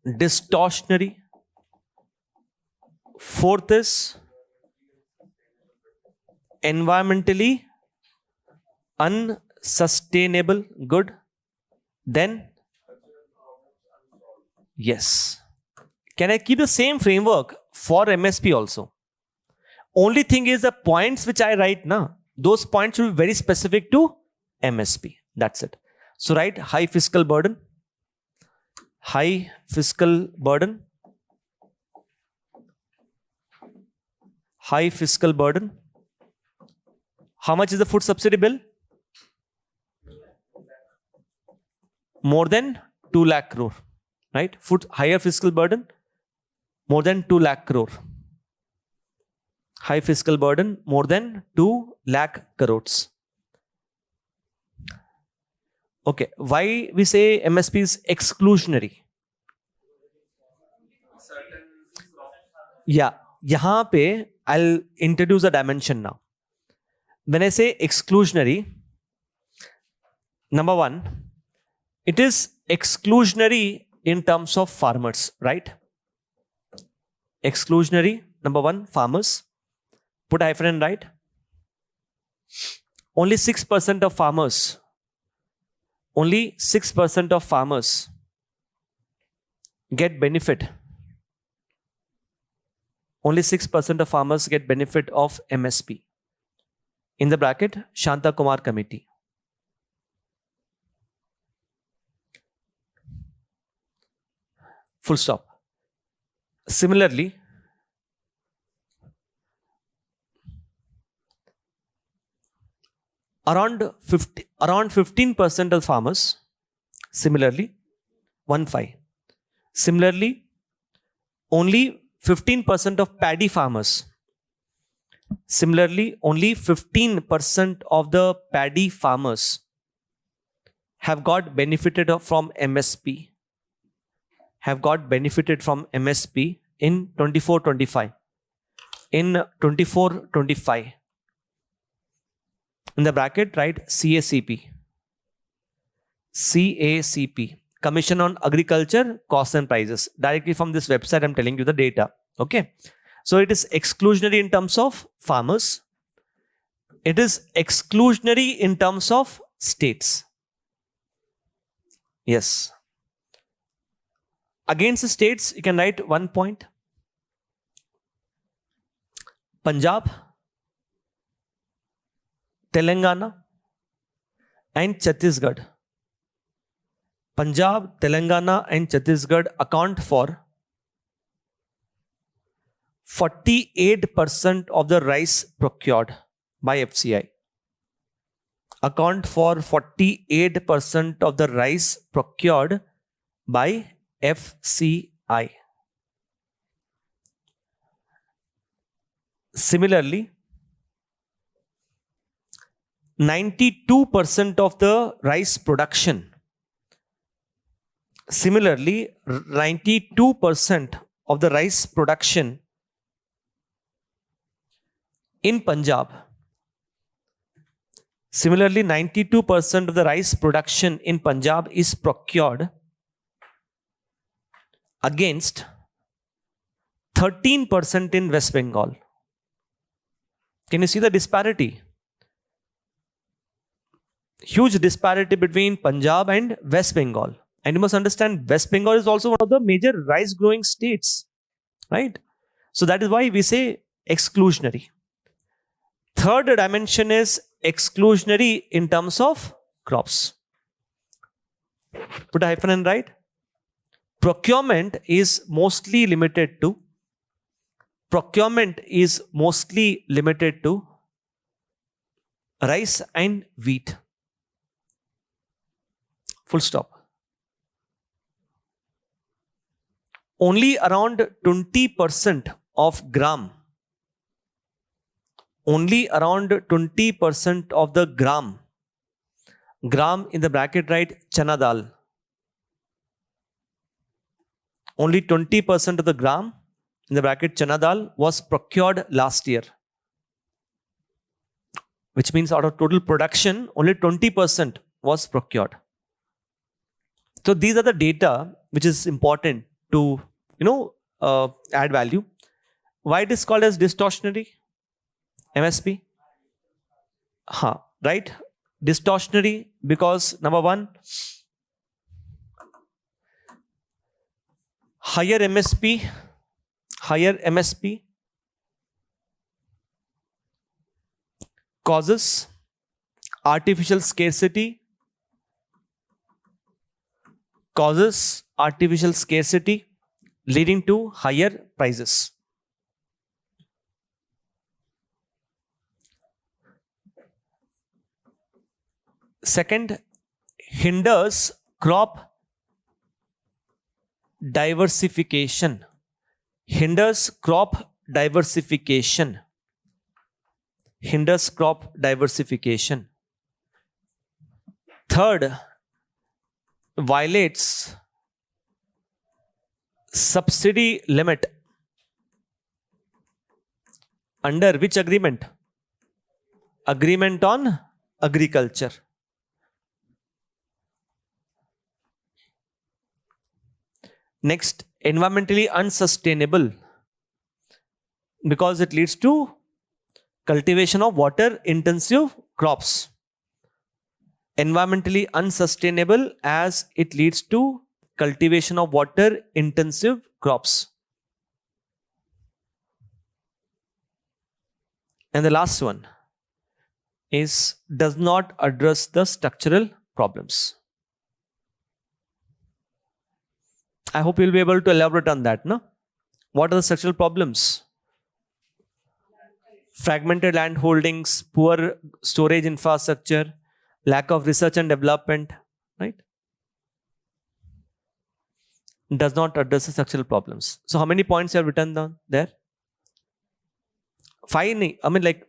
distortionary. Fourth is environmentally unsustainable. Good. Then, yes. Can I keep the same framework for MSP also? Only thing is the points which I write now, those points will be very specific to MSP. That's it. So write high fiscal burden. High fiscal burden. High fiscal burden. How much is the food subsidy bill? More than 2 lakh crore. Right? Food higher fiscal burden. More than 2 lakh crore. High fiscal burden, more than 2 lakh crores. Okay, why we say MSP is exclusionary? Yeah, yahan pe I'll introduce a dimension now. When I say exclusionary, number 1, it is exclusionary in terms of farmers, right? Exclusionary, number 1, farmers. Put hyphen and write. only 6% of farmers, only 6% of farmers get benefit. Only 6% of farmers get benefit of MSP. In the bracket, Shanta Kumar Committee. Full stop. Similarly, around 15% of farmers, similarly, 1-5. Similarly, only 15% of paddy farmers. Similarly, only 15% of the paddy farmers have got benefited from MSP. Have got benefited from MSP in 24-25. In 24-25. In the bracket, write CACP. CACP. Commission on Agriculture Costs and Prices. Directly from this website, I'm telling you the data. Okay. So it is exclusionary in terms of farmers. It is exclusionary in terms of states. Yes. Against the states, you can write 1 point. Punjab, Telangana, and Chhattisgarh. Punjab, Telangana, and Chhattisgarh account for 48% of the rice procured by FCI. Account for 48% of the rice procured by FCI. Similarly, 92% of the rice production. Similarly, 92% of the rice production in Punjab. Similarly, 92% of the rice production in Punjab is procured against 13% in West Bengal. Can you see the disparity? Huge disparity between Punjab and West Bengal. And you must understand, West Bengal is also one of the major rice growing states, right? So that is why we say exclusionary. Third dimension is exclusionary in terms of crops. Put a hyphen and write. Procurement is mostly limited to rice and wheat. Full stop. Only around 20% of gram. Only around 20% of the gram. Gram in the bracket, write chana dal. Only 20% of the gram in the bracket chana dal was procured last year. Which means out of total production, only 20% was procured. So these are the data which is important to, add value. Why it is called as distortionary? MSP? Right? Distortionary because number one, higher MSP causes artificial scarcity, leading to higher prices. Second, hinders crop diversification. Third, violates subsidy limit. Under which agreement? Agreement on agriculture. Next, environmentally unsustainable because it leads to cultivation of water intensive crops. Environmentally unsustainable as it leads to cultivation of water intensive crops. And the last one is does not address the structural problems. I hope you'll be able to elaborate on that, no? What are the structural problems? Fragmented land holdings, poor storage infrastructure, lack of research and development, right? Does not address the structural problems. So how many points you have written down there? 5 नहीं, I mean like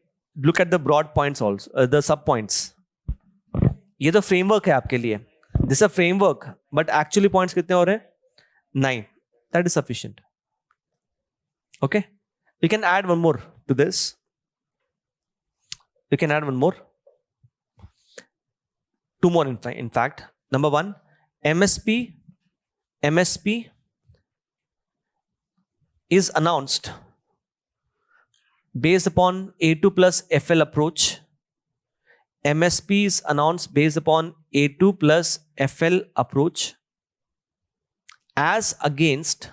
look at the broad points also, the sub points. ये तो framework है आपके लिए. This is a framework, but actually points कितने हो रहे हैं? 9. That is sufficient. Okay? We can add one more to this. We can add one more. 2 more in fact. Number 1, MSP is announced based upon A2 plus FL approach. MSP is announced based upon A2 plus FL approach as against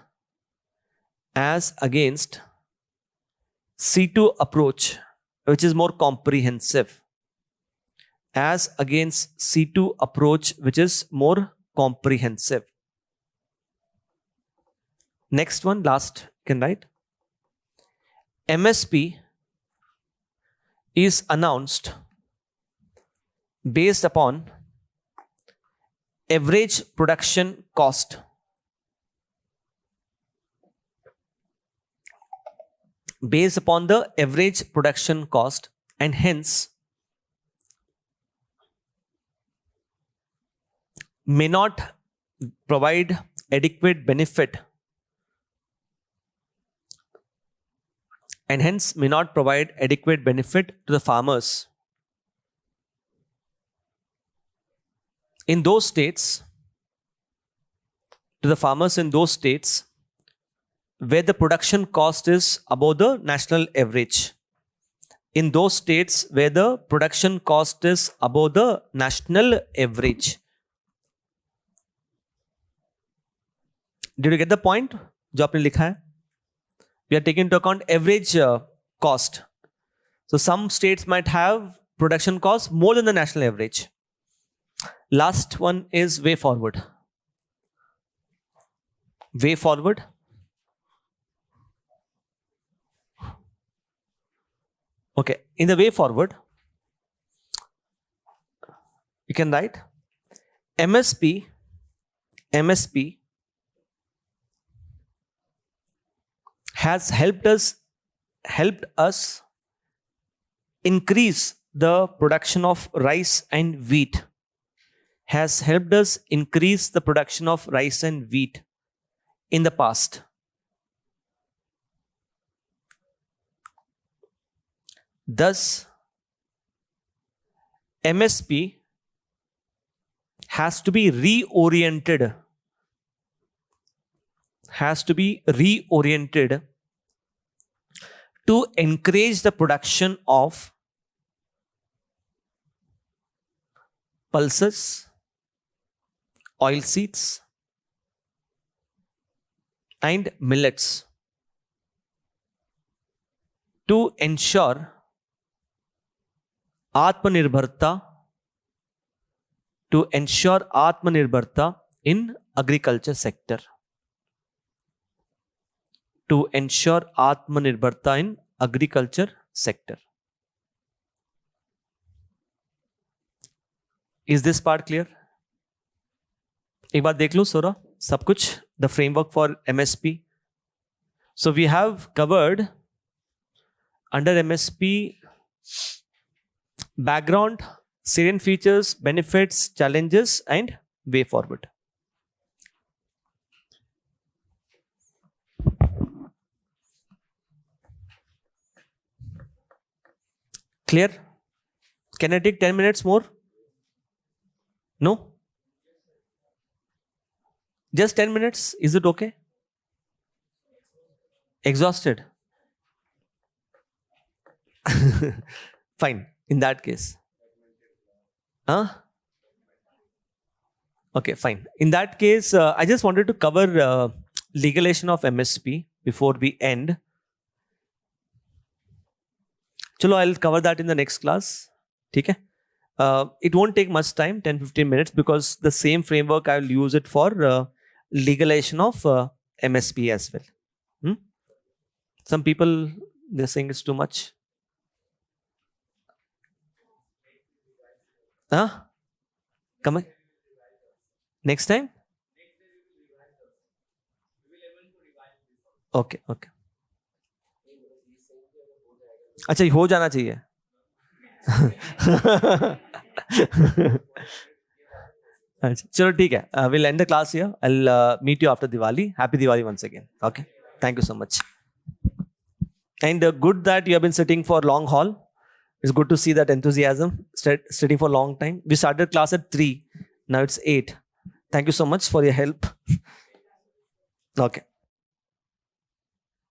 C2 approach, which is more comprehensive. As against C2 approach, which is more comprehensive. Next one, last, you can write. MSP is announced based upon average production cost. Based upon the average production cost, and hence may not provide adequate benefit, to the farmers in those states, where the production cost is above the national average. In those states where the production cost is above the national average. Did you get the point? जो आपने लिखा है? We are taking into account average cost. So some states might have production cost more than the national average. Last one is way forward. Way forward. Okay, in the way forward, you can write MSP has helped us increase the production of rice and wheat. Has helped us increase the production of rice and wheat in the past. Thus, MSP has to be reoriented. To encourage the production of pulses, oilseeds, and millets to ensure Atmanirbharta in agriculture sector. To ensure Atmanirbharta in agriculture sector. Is this part clear? एक बार देख लो सोरा सब कुछ, the framework for MSP. So we have covered under MSP background, salient features, benefits, challenges, and way forward. Clear? Can I take 10 minutes more? No? Just 10 minutes? Is it okay? Exhausted? Fine. In that case. Huh? Okay, fine. In that case, I just wanted to cover legalization of MSP before we end. Chalo, I'll cover that in the next class. Okay. It won't take much time, 10-15 minutes, because the same framework I'll use it for legalization of MSP as well. Some people, they're saying it's too much. Huh? Come on. Next time? Okay, okay. अच्छा, ये हो जाना चाहिए. अच्छा, चलो ठीक है. We'll end the class here. I'll meet you after Diwali. Happy Diwali once again. Okay. Thank you so much. And good that you have been sitting for long haul. It's good to see that enthusiasm, sitting for a long time. We started class at 3. Now it's 8. Thank you so much for your help. Okay.